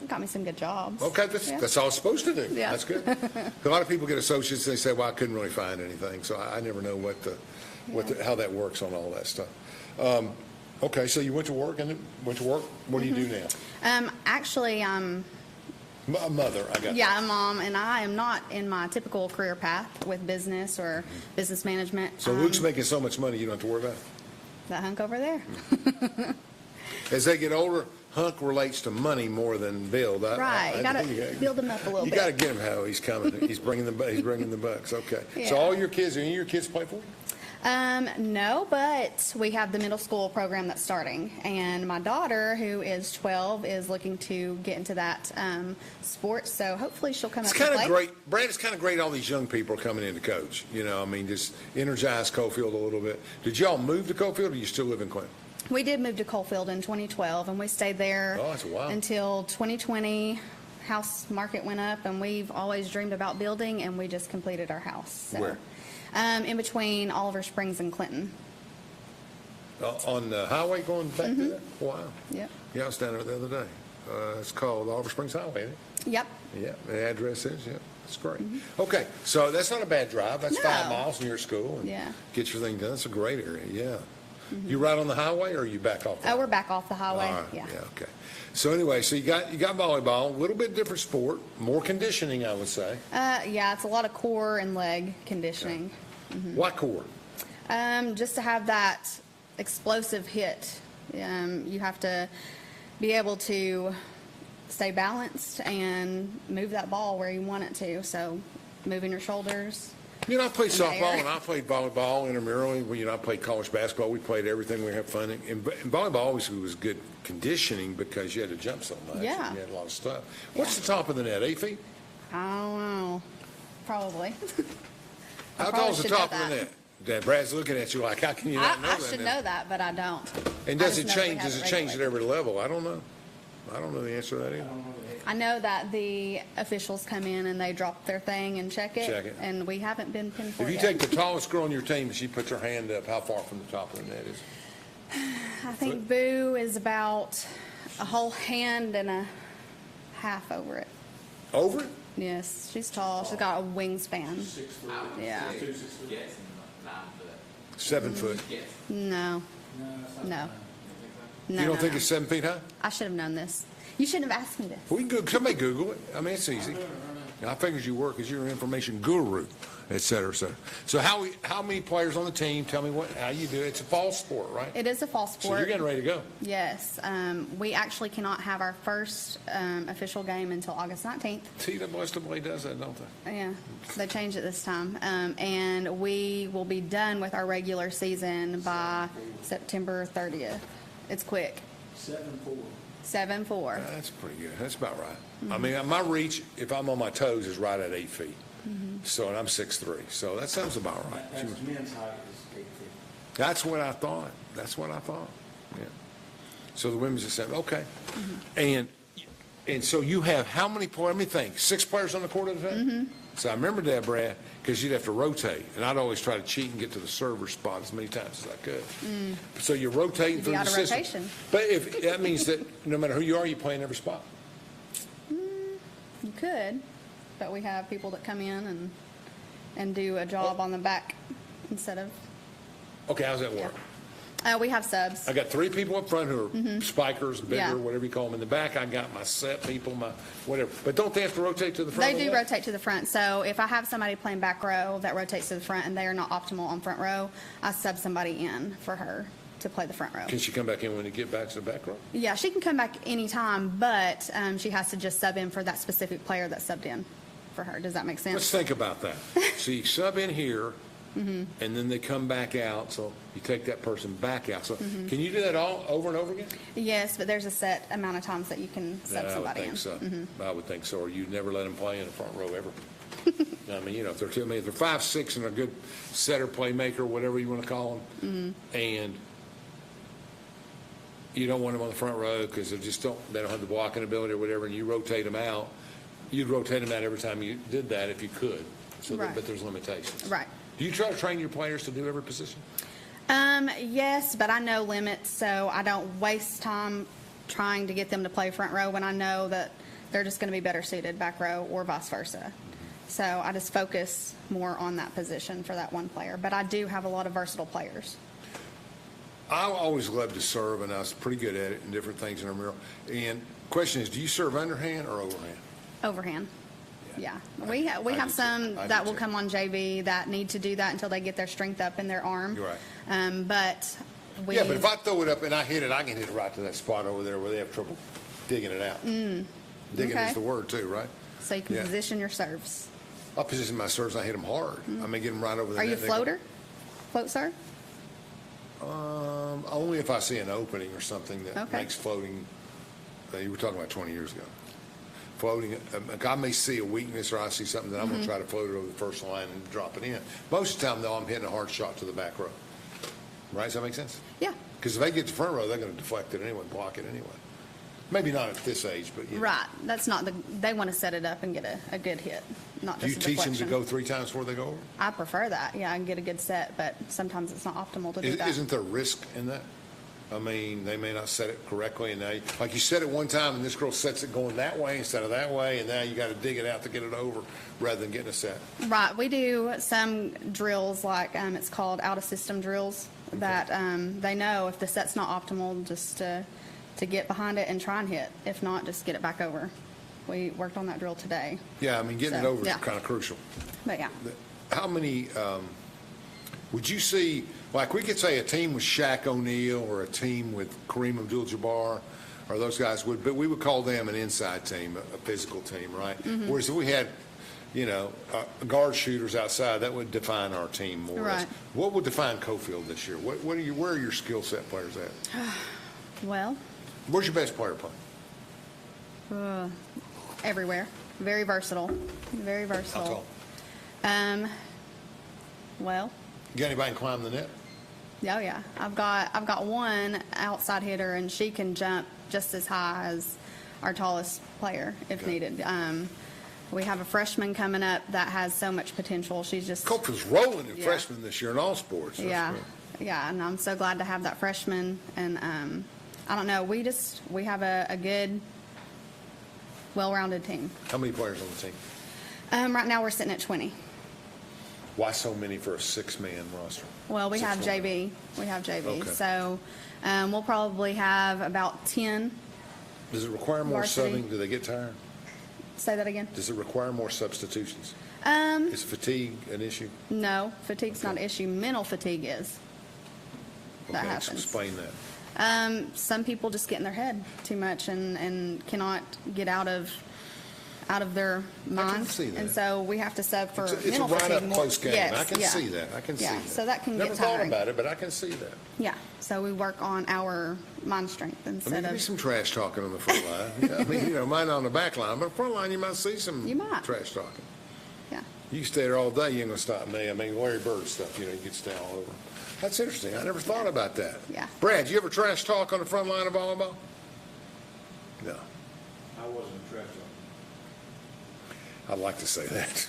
Got me some good jobs. Okay, that's all it's supposed to do. Yeah. That's good. A lot of people get associates and they say, "Well, I couldn't really find anything," so I never know how that works on all that stuff. Okay, so you went to work What do you do now? Actually, A mother, I got yeah, I'm a mom, and I am not in my typical career path with business or business management. So Luke's making so much money, you don't have to worry about it. That hunk over there. As they get older, hunk relates to money more than build. Right, you got to build them up a little bit. You got to get him how he's coming. He's bringing the bucks. Okay. Yeah. So all your kids, any of your kids play for you? No, but we have the middle school program that's starting, and my daughter, who is 12, is looking to get into that sport. So hopefully she'll come up and play. It's kind of great, Brad. It's kind of great. All these young people are coming in to coach. You know, I mean, just energize Coalfield a little bit. Did y'all move to Coalfield, or you still live in Clinton? We did move to Coalfield in 2012, and we stayed there until 2020. House market went up, and we've always dreamed about building, and we just completed our house. So. Where? In between Oliver Springs and Clinton. On the highway going back to there? Wow. Yep. Yeah, I was down there the other day. It's called Oliver Springs Highway, isn't it? Yep. Yeah, the address is, that's great. Okay, so that's not a bad drive. That's 5 miles from your school. And get your thing done. It's a great area, yeah. You right on the highway, or are you back off the highway? We're back off the highway, All right. yeah. Okay. So anyway, so you got volleyball, a little bit different sport, more conditioning, I would say. Yeah, it's a lot of core and leg conditioning. Okay. Why core? Just to have that explosive hit. You have to be able to stay balanced and move that ball where you want it to. So moving your shoulders. You know, I played softball and I played volleyball intramurally. You know, I played college basketball. We played everything. We had fun. And volleyball always was good conditioning because you had to jump so much. Yeah. You had a lot of stuff. What's the top of the net, 8 feet? I don't know. Probably. How tall is the top of the net? Dad, Brad's looking at you like, how can you not know that? I should know that, but I don't. And does it change? Does it change at every level? I don't know. I don't know the answer to that either. I know that the officials come in and they drop their thing and check it. And we haven't been pinpointed. If you take the tallest girl on your team and she puts her hand up, how far from the top of the net is it? I think Boo is about a whole hand and a half over it. Over it? Yes, she's tall. She's got a wingspan. 6 foot. Yeah. 6 foot. Yes, 9 foot. 7 foot. Yes. No. No. No. You don't no, think no. it's 7 feet high? I should have known this. You shouldn't have asked me this. We can Google, somebody Google it. I mean, it's easy. I figured you work as you're an information guru, et cetera, et cetera. So how many players on the team? Tell me how you do it. It's a fall sport, right? It is a fall So sport. you're getting ready to go. Yes. We actually cannot have our first official game until August 19th. TWSAA does that, don't they? Yeah, they changed it this time. And we will be done with our regular season by September 30th. It's quick. 7-4. 7-4. That's pretty good. That's about right. I mean, my reach, if I'm on my toes, is right at 8 feet. So, and I'm 6'3", so that sounds about right. That's men's height is 8 feet. That's what I thought. That's what I thought. Yeah. So the women's is 7. Okay. And so you have how many players? Let me think. 6 players on the court at a time? So I remember that, Brad, because you'd have to rotate. And I'd always try to cheat and get to the server spot as many times as I could. So you're rotating through the out of system. rotation. But if that means that no matter who you are, you play in every spot. You could, but we have people that come in and do a job on the back instead of. Okay, how's that work? We have subs. I got 3 people up front who are spikers, bigger, Yeah. whatever you call them. In the back, I got my set people, my whatever. But don't they have to rotate to the front? They of do that? rotate to the front. So if I have somebody playing back row that rotates to the front and they are not optimal on front row, I sub somebody in for her to play the front row. Can she come back in when you get back to the back row? Yeah, she can come back anytime, but she has to just sub in for that specific player that subbed in for her. Does that make sense? Let's think about that. So you sub in here, and then they come back out, so you take that person back out. So can you do that all over and over again? Yes, but there's a set amount of times that you can sub I would somebody think in. so. I would think so, or you'd never let them play in the front row ever. I mean, you know, if they're 5'6" and a good setter, playmaker, whatever you want to call them, and you don't want them on the front row because they don't have the blocking ability or whatever, and you rotate them out, you'd rotate them out every time you did that if you could. So, Right. but there's limitations. Right. Do you try to train your players to do every position? Yes, but I know limits, so I don't waste time trying to get them to play front row when I know that they're just going to be better suited back row or vice versa. So I just focus more on that position for that one player. But I do have a lot of versatile players. I always loved to serve, and I was pretty good at it and different things in our mural. And question is, do you serve underhand or overhand? Overhand. Yeah. We do have too. some I do that will too. come on JV that need to do that until they get their strength up in their arm. You're right. But we. Yeah, but if I throw it up and I hit it, I can hit it right to that spot over there where they have trouble digging it out. Digging Okay. is the word too, right? So you can Yeah. position your serves. I position my serves, I hit them hard. I may get them right over the Are net. you a They go- floater? Float serve? Only if I see an opening or something that Okay. makes floating, you were talking about 20 years ago. Floating, I may see a weakness or I see something that I'm going to try to float it over the first line and drop it in. Most of the time, though, I'm hitting a hard shot to the back row. Right? Does that make sense? Yeah. Because if they get to front row, they're going to deflect it anyway, block it anyway. Maybe not at this age, but you know. Right. That's not they want to set it up and get a good hit, not Do just you a teach them deflection. to go 3 times before they go over? I prefer that. Yeah, I can get a good set, but sometimes it's not optimal to do that. Isn't there risk in that? I mean, they may not set it correctly, and now, like you set it one time, and this girl sets it going that way instead of that way, and now you got to dig it out to get it over rather than getting a set. Right. We do some drills like it's called out of system drills that they know if the set's not optimal, just to get behind it and try and hit. If not, just get it back over. We worked on that drill today. Yeah, I mean, getting it So, over yeah. is kind of crucial. But yeah. How many would you see, like we could say a team with Shaq O'Neal or a team with Kareem Abdul-Jabbar or those guys but we would call them an inside team, a physical team, right? Whereas if we had, you know, guard shooters outside, that would define our team more or less. Right. What would define Coalfield this year? Where are your skill set players at? Well, Where's your best player playing? everywhere. Very versatile. Very How versatile. tall? Well, You got anybody can climb the net? oh yeah. I've got one outside hitter, and she can jump just as high as our tallest player if Okay. needed. We have a freshman coming up that has so much potential. She's just Coalfield's rolling in Yeah. freshmen this year in all sports. That's yeah, great. Yeah, and I'm so glad to have that freshman. And I don't know, we have a good, well-rounded team. How many players on the team? Right now we're sitting at 20. Why so many for a 6-man roster? Well, we have 6 JV. We have JV. Okay. So we'll probably have about 10. Does it require more Varsity. subbing? Do they get tired? Say that again? Does it require more substitutions? Is fatigue an issue? No, fatigue's not an issue. Mental fatigue is. That Okay, happens. explain that. Some people just get in their head too much and cannot get out of their mind. see that. And so we have to sub for It's mental a right fatigue up more. close game. Yes, I can yeah. see that. I can see Yeah, that. so that can Never get thought tiring. about it, but I can see that. Yeah, so we work on our mind strength I mean, instead there'll be of. some trash talking on the front line. Yeah, I mean, mine on the back line, but front line you might see some You might. trash talking. Yeah. You stay there all day, you ain't gonna stop me. I mean, Larry Bird stuff, you get stay all over. That's interesting. I never thought about that. Yeah. Brad, you ever trash talk on the front line of volleyball? No. I wasn't a trash talker. I'd like to say that.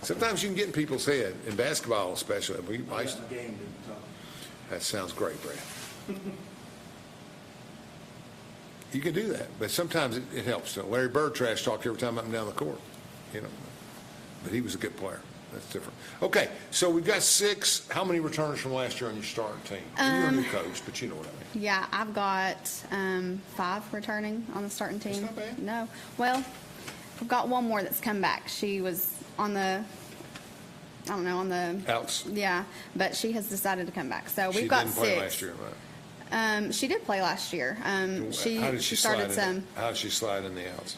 Sometimes you can get in people's head, in basketball especially. I got the game didn't talk. That sounds great, Brad. You can do that, but sometimes it helps. Larry Bird trash talked every time up and down the court, But he was a good player. That's different. Okay, so we've got 6. How many returners from last year on your starting team? You're a new coach, but you know what I mean. Yeah, I've got 5 returning on the starting team. That's not bad. No. Well, I've got one more that's come back. She was on the, Outs. yeah, but she has decided to come back. So we've She got didn't 6. play last year, right? She did play last year. How did She started some. How did she slide in the outs?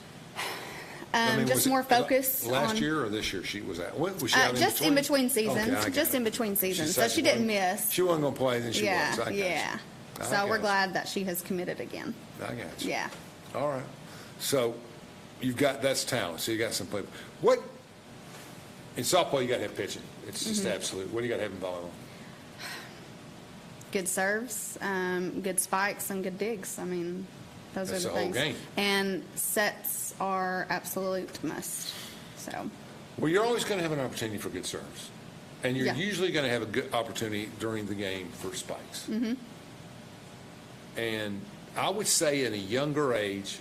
Just was it more focus last on year or this year she was out? Was she out just in between seasons. Okay, I got Just it. in between seasons. So decided she didn't miss. She wasn't going to play, then she Yeah, was. I got you. yeah. I So got we're you. glad that she has committed again. I got you. Yeah. All right. So that's talent. So you got some people. In softball, you got to have pitching. It's just absolute. What do you got to have in volleyball? Good serves, good spikes, and good digs. I mean, those That's are the the whole things. game. And sets are absolute must. So, Well, you're always going to have an opportunity for good serves. And you're Yeah. usually going to have a good opportunity during the game for spikes. And I would say at a younger age,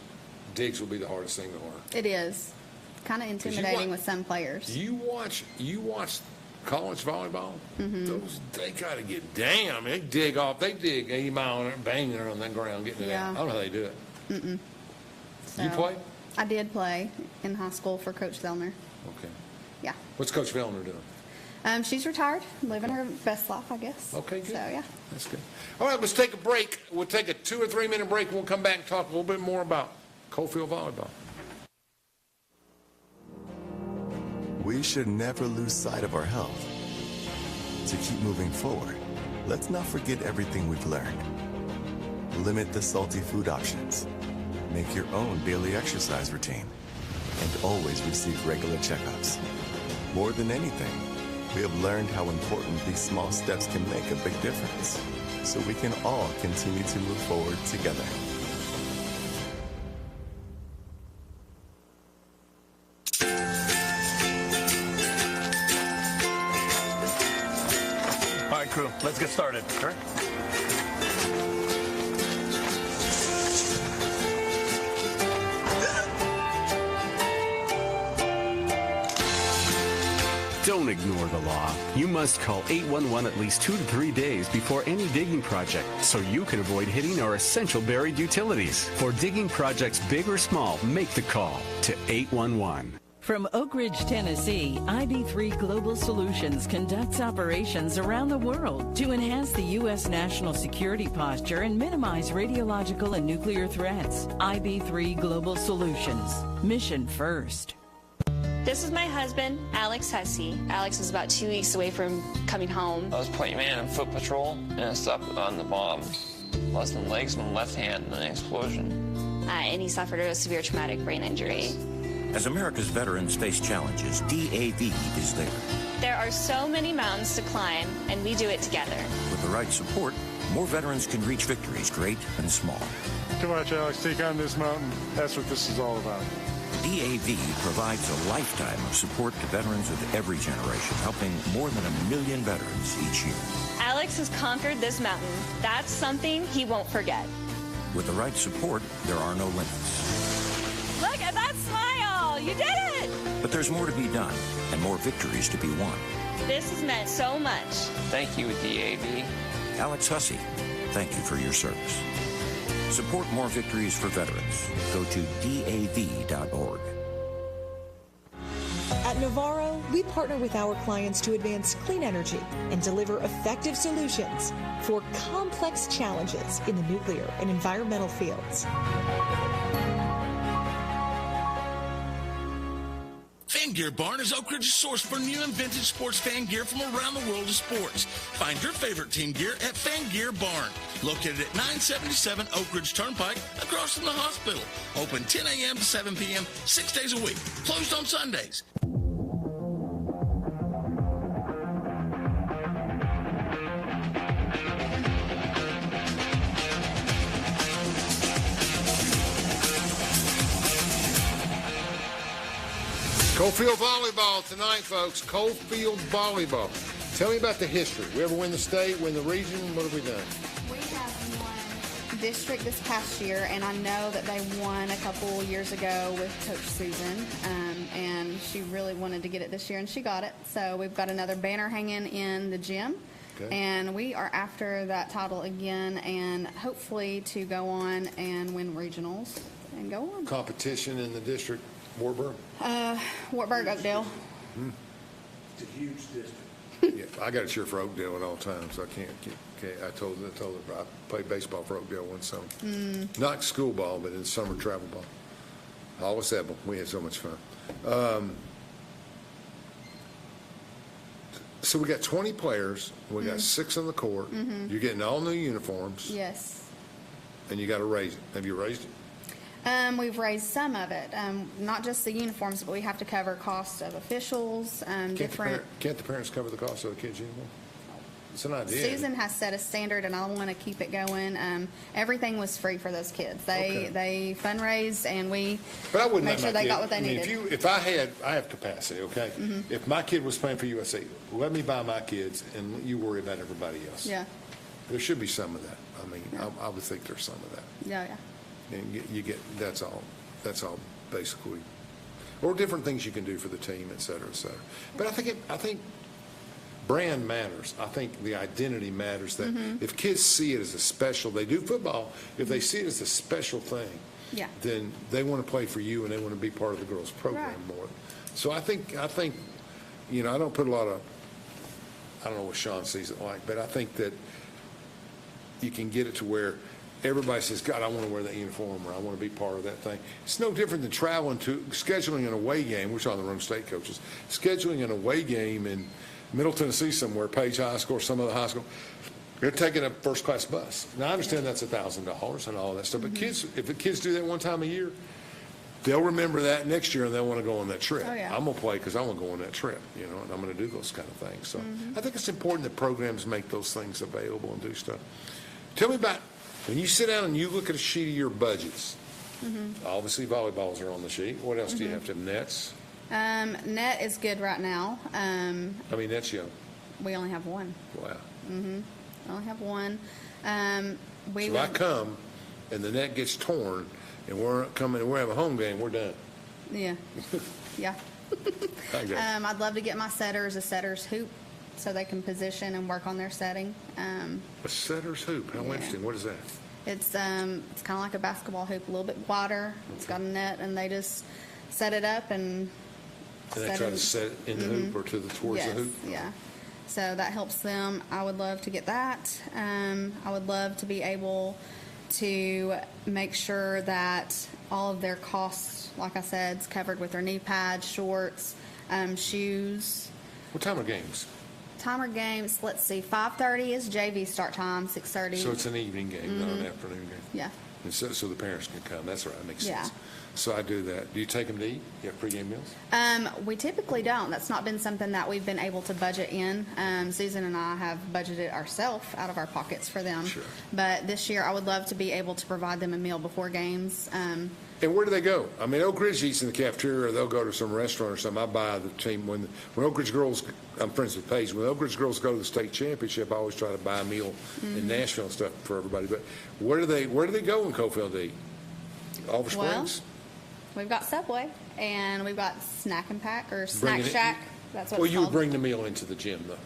digs will be the hardest thing to learn. it is kind of intimidating wa- with some players. You watch college volleyball, they got to get down. They dig 80 mile an hour, banging on that ground, getting it Yeah. out. I don't know how they do it. So, You play? I did play in high school for Coach Zellner. Okay. Yeah. What's Coach Vellner doing? She's retired, living her best life, I guess. Okay, good. So, yeah. That's good. All right, let's take a break. We'll take a 2 or 3 minute break, and we'll come back and talk a little bit more about Coalfield volleyball. We should never lose sight of our health. To keep moving forward, let's not forget everything we've learned. Limit the salty food options. Make your own daily exercise routine. And always receive regular checkups. More than anything, we have learned how important these small steps can make a big difference. So we can all continue to move forward together. All right, crew, let's get started. All right? Don't ignore the law. You must call 811 at least 2 to 3 days before any digging project so you can avoid hitting our essential buried utilities. For digging projects big or small, make the call to 811. From Oak Ridge, Tennessee, IB3 Global Solutions conducts operations around the world to enhance the U.S. national security posture and minimize radiological and nuclear threats. IB3 Global Solutions. Mission first. This is my husband, Alex Hussey. Alex is about 2 weeks away from coming home. I was point man in foot patrol, and I stopped on the bomb. Lost my legs and my left hand in an explosion. And he suffered a severe traumatic brain injury. As America's veterans face challenges, DAV is there. There are so many mountains to climb, and we do it together. With the right support, more veterans can reach victories, great and small. Come on, Alex, take on this mountain. That's what this is all about. DAV provides a lifetime of support to veterans of every generation, helping more than 1 million veterans each year. Alex has conquered this mountain. That's something he won't forget. With the right support, there are no limits. Look at that smile! You did it! But there's more to be done and more victories to be won. This has meant so much. Thank you, DAV. Alex Hussey, thank you for your service. Support more victories for veterans. Go to DAV.org. At Navarro, we partner with our clients to advance clean energy and deliver effective solutions for complex challenges in the nuclear and environmental fields. Fan Gear Barn is Oak Ridge's source for new and vintage sports fan gear from around the world of sports. Find your favorite team gear at Fan Gear Barn, located at 977 Oak Ridge Turnpike, across from the hospital. Open 10 a.m. to 7 p.m., 6 days a week. Closed on Sundays. Coalfield Volleyball tonight, folks. Coalfield Volleyball. Tell me about the history. We ever win the state, win the region? What have we done? We have won district this past year, and I know that they won a couple years ago with Coach Susan, and she really wanted to get it this year, and she got it. So we've got another banner hanging in the gym. Okay. And we are after that title again, and hopefully to go on and win regionals and go on. Competition in the district, Wartburg? Wartburg, Oakdale. It's a huge district. Yeah, I got to cheer for Oakdale at all times. I can't. I told her I played baseball for Oakdale one summer. Not school ball, but in summer travel ball. I always had one. We had so much fun. So we got 20 players. We got 6 on the court. You're getting all new uniforms. Yes. And you got to raise it. Have you raised it? We've raised some of it, not just the uniforms, but we have to cover costs of officials, different. Can't the parents cover the cost of the kids' uniform? It's an idea. Susan has set a standard, and I want to keep it going. Everything was free for those kids. They fundraised, and we made sure they got what they needed. If I have capacity, okay? If my kid was playing for USC, let me buy my kids, and you worry about everybody else. Yeah. There should be some of that. I mean, I would think there's some of that. Yeah, yeah. And you get that's all basically, or different things you can do for the team, et cetera, et cetera. But I think brand matters. I think the identity matters. That if kids see it as a special, they do football. If they see it as a special thing, then they want to play for you and they want to be part of the girls' program more. So I think I don't put a lot of. I don't know what Sean sees it like, but I think that you can get it to where everybody says, God, I want to wear that uniform, or I want to be part of that thing. It's no different than scheduling an away game, which are the Rome State coaches, scheduling an away game in Middle Tennessee somewhere, Page High School or some other high school. They're taking a first-class bus. Now, I understand that's $1,000 and all that stuff, but if the kids do that one time a year, they'll remember that next year and they'll want to go on that trip. Oh, yeah. I'm going to play because I want to go on that trip, and I'm going to do those kind of things. So I think it's important that programs make those things available and do stuff. Tell me about when you sit down and you look at a sheet of your budgets. Obviously, volleyballs are on the sheet. What else do you have to have? Nets? Net is good right now. How many nets you have? We only have one. Wow. We only have one. So I come, and the net gets torn, and we're have a home game, we're done. Yeah. Yeah. I'd love to get my setters a setter's hoop so they can position and work on their setting. A setter's hoop? How interesting. What is that? It's kind of like a basketball hoop, a little bit wider. It's got a net, and they just set it up and they try to set it in the hoop or towards the hoop? Yeah. So that helps them. I would love to get that. I would love to be able to make sure that all of their costs, like I said, is covered with their knee pads, shorts, shoes. What time are games? Timer games, let's see, 5:30 is JV start time, 6:30. So it's an evening game, not an afternoon game. Yeah. And so the parents can come. That's right. That makes sense. So I do that. Do you take them to eat? You have pregame meals? We typically don't. That's not been something that we've been able to budget in. Susan and I have budgeted ourselves out of our pockets for them. Sure. But this year, I would love to be able to provide them a meal before games. And where do they go? I mean, Oak Ridge eats in the cafeteria, or they'll go to some restaurant or something. I buy the team when Oak Ridge girls. I'm friends with Paige. When Oak Ridge girls go to the state championship, I always try to buy a meal in Nashville and stuff for everybody. But where do they go in Coalfield to eat? Oliver Springs. We've got Subway, and we've got Snack and Pack or Snack Shack. That's what Well, it's you called. would bring the meal into the gym, though.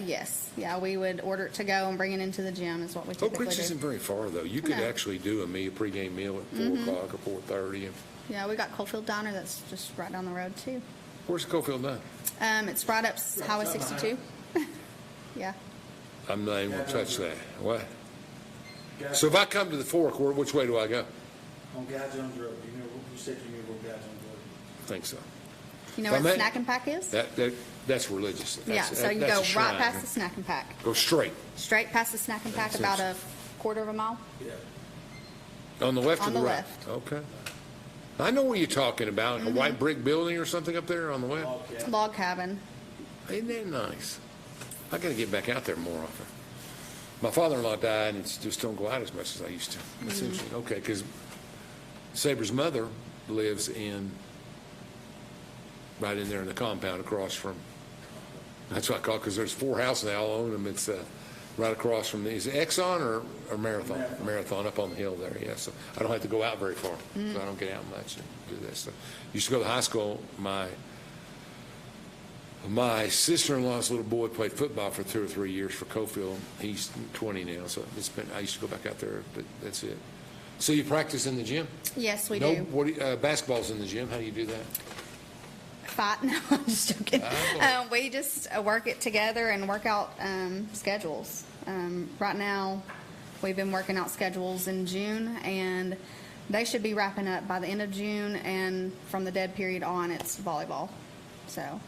Yes. Yeah, we would order it to go and bring it into the gym is what we Oak typically Ridge do. isn't very far, though. You could No. actually do a pregame meal at 4 o'clock or 4:30. And Yeah, we got Coalfield Diner that's just right down the road, too. where's Coalfield done? It's right up Highway 62. Yeah. I'm not even going to touch that. What? So if I come to the Fork, which way do I go? On Guy Jones Road. You said you knew where Guy Jones Road I think so. You know If where I'm at- Snack and Pack is? That's religious. Yeah, so you that's go a shrine. right past the Snack and Pack. Go straight. Straight past the Snack and Pack, That's about it. a quarter of a mile. On the left or On the the right? left. Okay. I know what you're talking about. A white brick building or something up there on the left? Log cabin. Ain't that nice? I got to get back out there more often. My father-in-law died, and just don't go out as much as I used to. That's interesting. Okay, because Saber's mother lives right in there in the compound across from. That's what I call it, because there's 4 houses they all own them. It's right across from is it Exxon or Marathon? Marathon up on the hill there. Yeah, so I don't have to go out very far. So I don't get out much and do that stuff. Used to go to high school. My sister-in-law's little boy played football for 2 or 3 years for Coalfield. He's 20 now, so I used to go back out there, but that's it. So you practice in the gym? Yes, we No, do. basketball's in the gym. How do you do that? Fight? No, I'm just joking. We just work it together and work out schedules. Right now, we've been working out schedules in June, and they should be wrapping up by the end of June, and from the dead period on, it's volleyball. So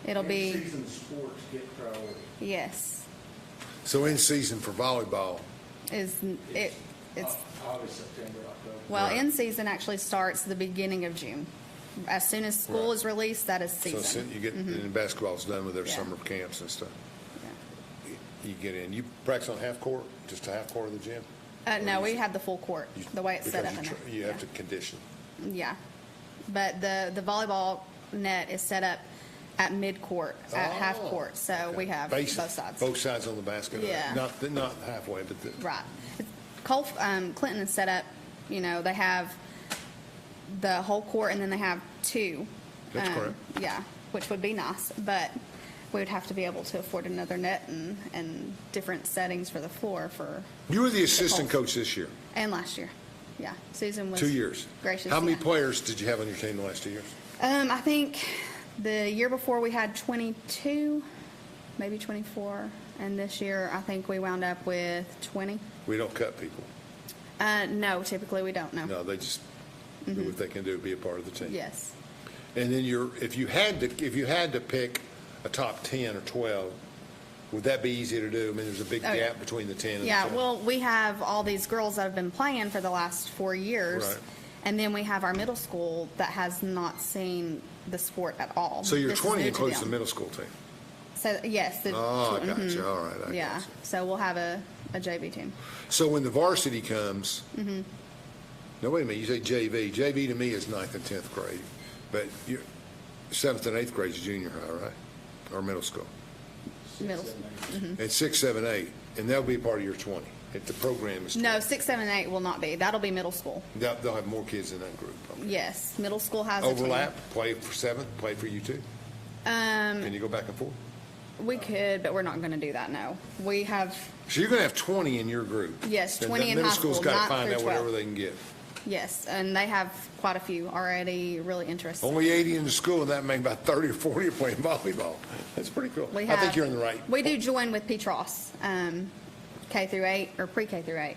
it'll be, In-season sports get priority. yes, So in season for volleyball. it's August, September, October. well, in season actually starts the beginning of June. As soon as school is released, that is season. So you get and basketball's done with their Yeah. summer camps and stuff. You get in. You practice on half court, just a half court of the gym. No, we have the full court, the way it's set up in Because there. you have to condition. Yeah, but the volleyball net is set up at mid-court, at half court, so we have both sides. Both sides on the basket. Yeah. Not halfway, but Right. Clinton is set up, they have the whole court, and then they have 2. That's correct. Yeah, which would be nice, but we would have to be able to afford another net and different settings for the floor for. You were the assistant coach this year. And last year, yeah. Susan was. 2 years. Gracious. How many yeah. players did you have on your team the last 2 years? I think the year before we had 22, maybe 24, and this year I think we wound up with 20. We don't cut people. No, typically we don't. No, they just do what they can do to be a part of the team. Yes. And then if you had to pick a top 10 or 12, would that be easy to do? I mean, there's a big Oh, gap yeah. between the 10 and Yeah, the 12. well, we have all these girls that have been playing for the last 4 years. Right. And then we have our middle school that has not seen the sport at all. So your This is 20 new to includes the them. middle school team. So, yes. Oh, I got you. All right. I Yeah, got you. so we'll have a JV team. So when the varsity comes, Mm-hmm. no, wait a minute, you say JV. JV to me is 9th and 10th grade, but 7th and 8th grade is junior high, right? Or middle school. Middle. And 6, 7, 8, and they'll be part of your 20. If the program is. No, 6, 7, 8 will not be. That'll be middle school. They'll have more kids in that group. Okay. Yes, middle school has a team. Overlap, play for 7th, play for you too? Can you go back and forth? We could, but we're not going to do that, no. We have, So you're going to have 20 in your group? Yes, And 20 that in middle high school's school, got to not find through out 12. whatever they can get. yes, and they have quite a few already really interested. Only 80 in the school, and that means about 30 or 40 are playing volleyball. That's pretty cool. We I have- think you're in the right. We do join with Petros, K through 8, or pre-K through 8.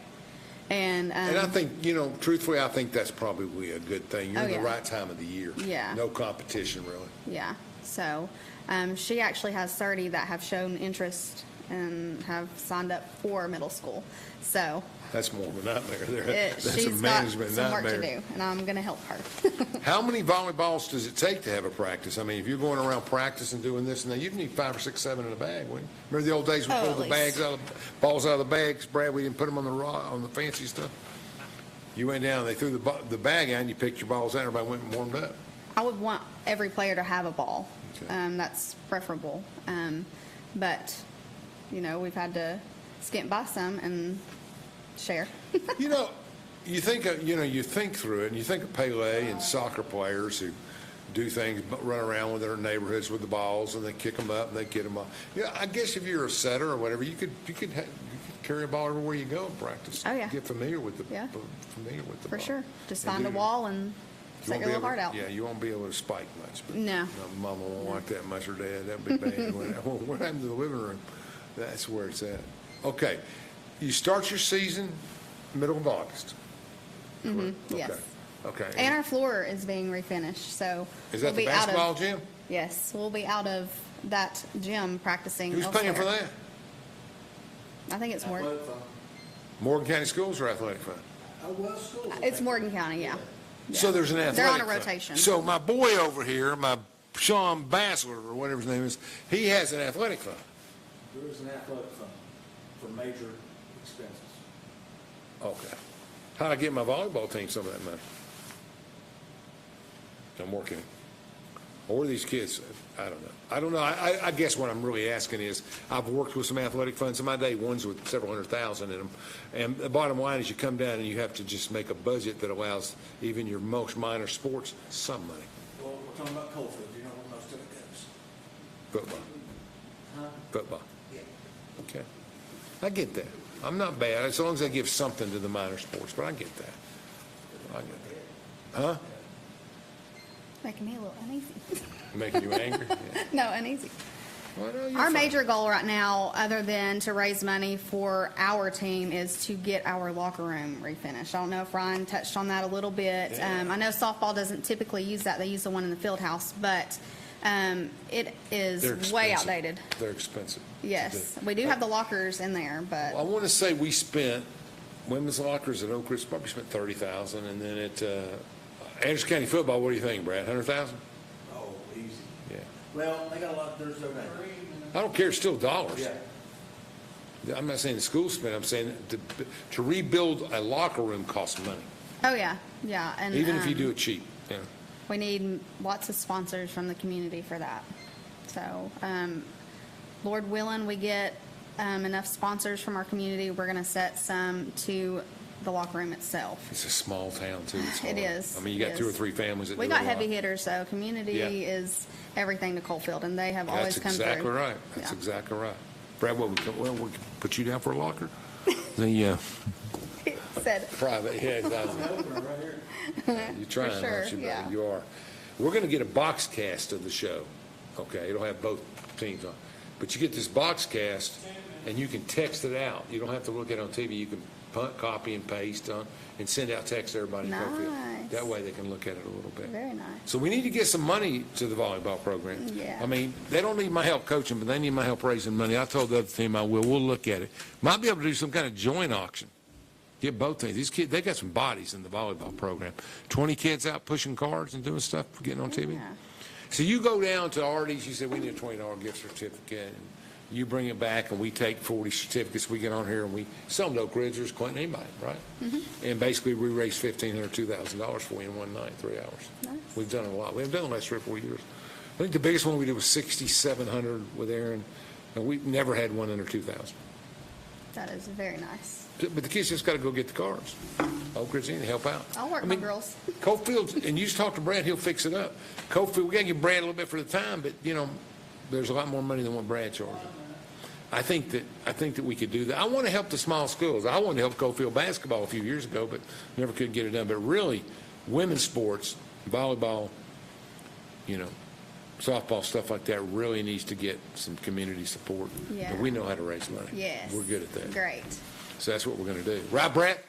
And I think, truthfully, I think that's probably a good thing. You're Oh, in the yeah. right time of the year. Yeah. No competition, really. yeah, so she actually has 30 that have shown interest and have signed up for middle school. So That's more of a nightmare there. That's a she's got management some work nightmare. to do, and I'm going to help her. How many volleyballs does it take to have a practice? I mean, if you're going around practice and doing this and that, you'd need 5 or 6, 7 in a bag, wouldn't you? Remember the old days we Oh, pulled at the least. balls out of the bags, Brad? We didn't put them on the fancy stuff. You went down, they threw the bag out, and you picked your balls out, and everybody went and warmed up. I would want every player to have a ball. Okay. That's preferable. But, you know, we've had to skimp by some and share. You know, you think through it, and you think of Pele and soccer players who do things, run around with their neighborhoods with the balls, and they kick them up and they get them up. Yeah, I guess if you're a setter or whatever, you could carry a ball everywhere you go and practice. Oh, yeah. Get familiar with the Yeah. ball. For sure. Just And find a do- wall and set your little heart out. Yeah, you won't be able to spike much. But No. Mama won't like that much, or Dad. That'd be bad. What happened to the living room? That's where it's at. Okay. You start your season middle of August. Mm-hmm. Yes. Okay. And our floor is being refinished, so. Is that we'll the be out of- basketball gym? Yes, we'll be out of that gym practicing Who's paying for elsewhere. that? I think it's more, Morgan County Schools or Athletic Fund? it's Morgan County, yeah. So there's an athletic They're on a fund. rotation. So my boy over here, my Sean Bassler or whatever his name is, he has an athletic fund. There is an athletic fund for major expenses. Okay. How'd I get my volleyball team some of that money? I'm working. Or these kids, I don't know. I guess what I'm really asking is, I've worked with some athletic funds in my day, ones with several $100,000 in them. And the bottom line is you come down and you have to just make a budget that allows even your most minor sports some money. Well, we're talking about Coalfield, you know where most of it goes. Football. Huh? Football. Yeah. Okay. I get that. I'm not bad, as long as I give something to the minor sports, but I get that. I get that. Huh? Making me a little uneasy. Making you angry? Yeah. No, uneasy. Well, no, you're Our fine. major goal right now, other than to raise money for our team, is to get our locker room refinished. I don't know if Ryan touched on that a little bit. Yeah. I know softball doesn't typically use that. They use the one in the field house, but it is They're way expensive. outdated. They're expensive. Yes, we do have the lockers in there, but I want to say we spent, women's lockers at Oak Ridge, probably spent $30,000, and then at Anderson County football, what do you think, Brad, 100,000? Oh, easy. Yeah. Well, they got a lot, there's no name. I don't care, it's still dollars. Yeah. I'm not saying the school spent, I'm saying to rebuild a locker room costs money, oh yeah, yeah, and even if you do it cheap, yeah. we need lots of sponsors from the community for that. So, Lord willing, we get enough sponsors from our community. We're going to set some to the locker room itself. It's a small town, too. It's It hard. is. I mean, you got It 2 or is. 3 families that We do got a lot. heavy hitters, so community Yeah. is everything to Coalfield, and they have always That's come through. exactly right. That's Yeah. exactly right. Brad, we put you down for a locker? Said, Private, yeah, exactly. You're trying, For sure, aren't you, brother? yeah. You are. We're going to get a box cast of the show. Okay, it'll have both teams on. But you get this box cast, and you can text it out. You don't have to look at it on TV. You can copy and paste on and send out text to everybody in Coalfield. Nice. That way they can look at it a little bit. very nice. So we need to get some money to the volleyball program. Yeah. I mean, they don't need my help coaching, but they need my help raising money. I told the other team I will. We'll look at it. Might be able to do some kind of joint auction. Get both things. These kids, they got some bodies in the volleyball program. 20 kids out pushing cards and doing stuff, getting on TV. Yeah. So you go down to Artie's, you say, we need a $20 gift certificate. And you bring it back, and we take 40 certificates. We get on here, and we sell them to Oak Ridgers, Clinton, anybody, right? Mm-hmm. And basically, we raise $1,500, $2,000 for you in one night, 3 hours. Nice. We've done it a lot. We haven't done it the last 3 or 4 years. I think the biggest one we did was $6,700 with Aaron, and we've never had one under $2,000. That is very nice. But the kids just got to go get the cards. Oak Ridge, to help out. I'll work my girls. Coalfield, and you just talk to Brad, he'll fix it up. Coalfield, we got to give Brad a little bit for the time, but, you know, there's a lot more money than what Brad charges. I think that we could do that. I want to help the small schools. I wanted to help Coalfield basketball a few years ago, but never could get it done. But really, women's sports, volleyball, you know, softball, stuff like that really needs to get some community support. Yeah. And we know how to raise money. Yes. We're good at that. Great. So that's what we're going to do. Right, Brad?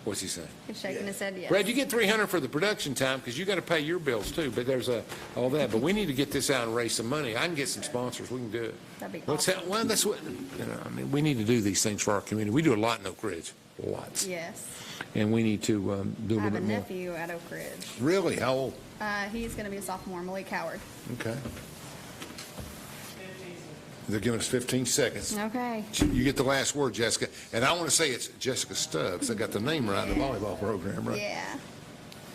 What's he saying? He's shaking his head yes. Brad, you get $300 for the production time because you got to pay your bills too. But there's all that. But we need to get this out and raise some money. I can get some sponsors. We can do it. That'd be Let's awesome. well, that's what you know. I mean, we need to do these things for our community. We do a lot in Oak Ridge, lots, Yes. and we need to do a I little have a bit more. nephew at Oak Ridge. Really? How old? He's going to be a sophomore, Malik Howard. Okay. They're giving us 15 seconds. Okay. You get the last word, Jessica. And I want to say it's Jessica Stubbs. I got the name right in the volleyball program, right? Yeah.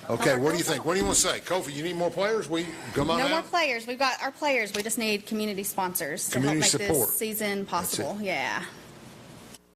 Okay, what do you think? What do you want to say? Kofi, you need more players? Come on No out. more players. We've got our players. We just need community sponsors to Community help make support. this season possible. Yeah.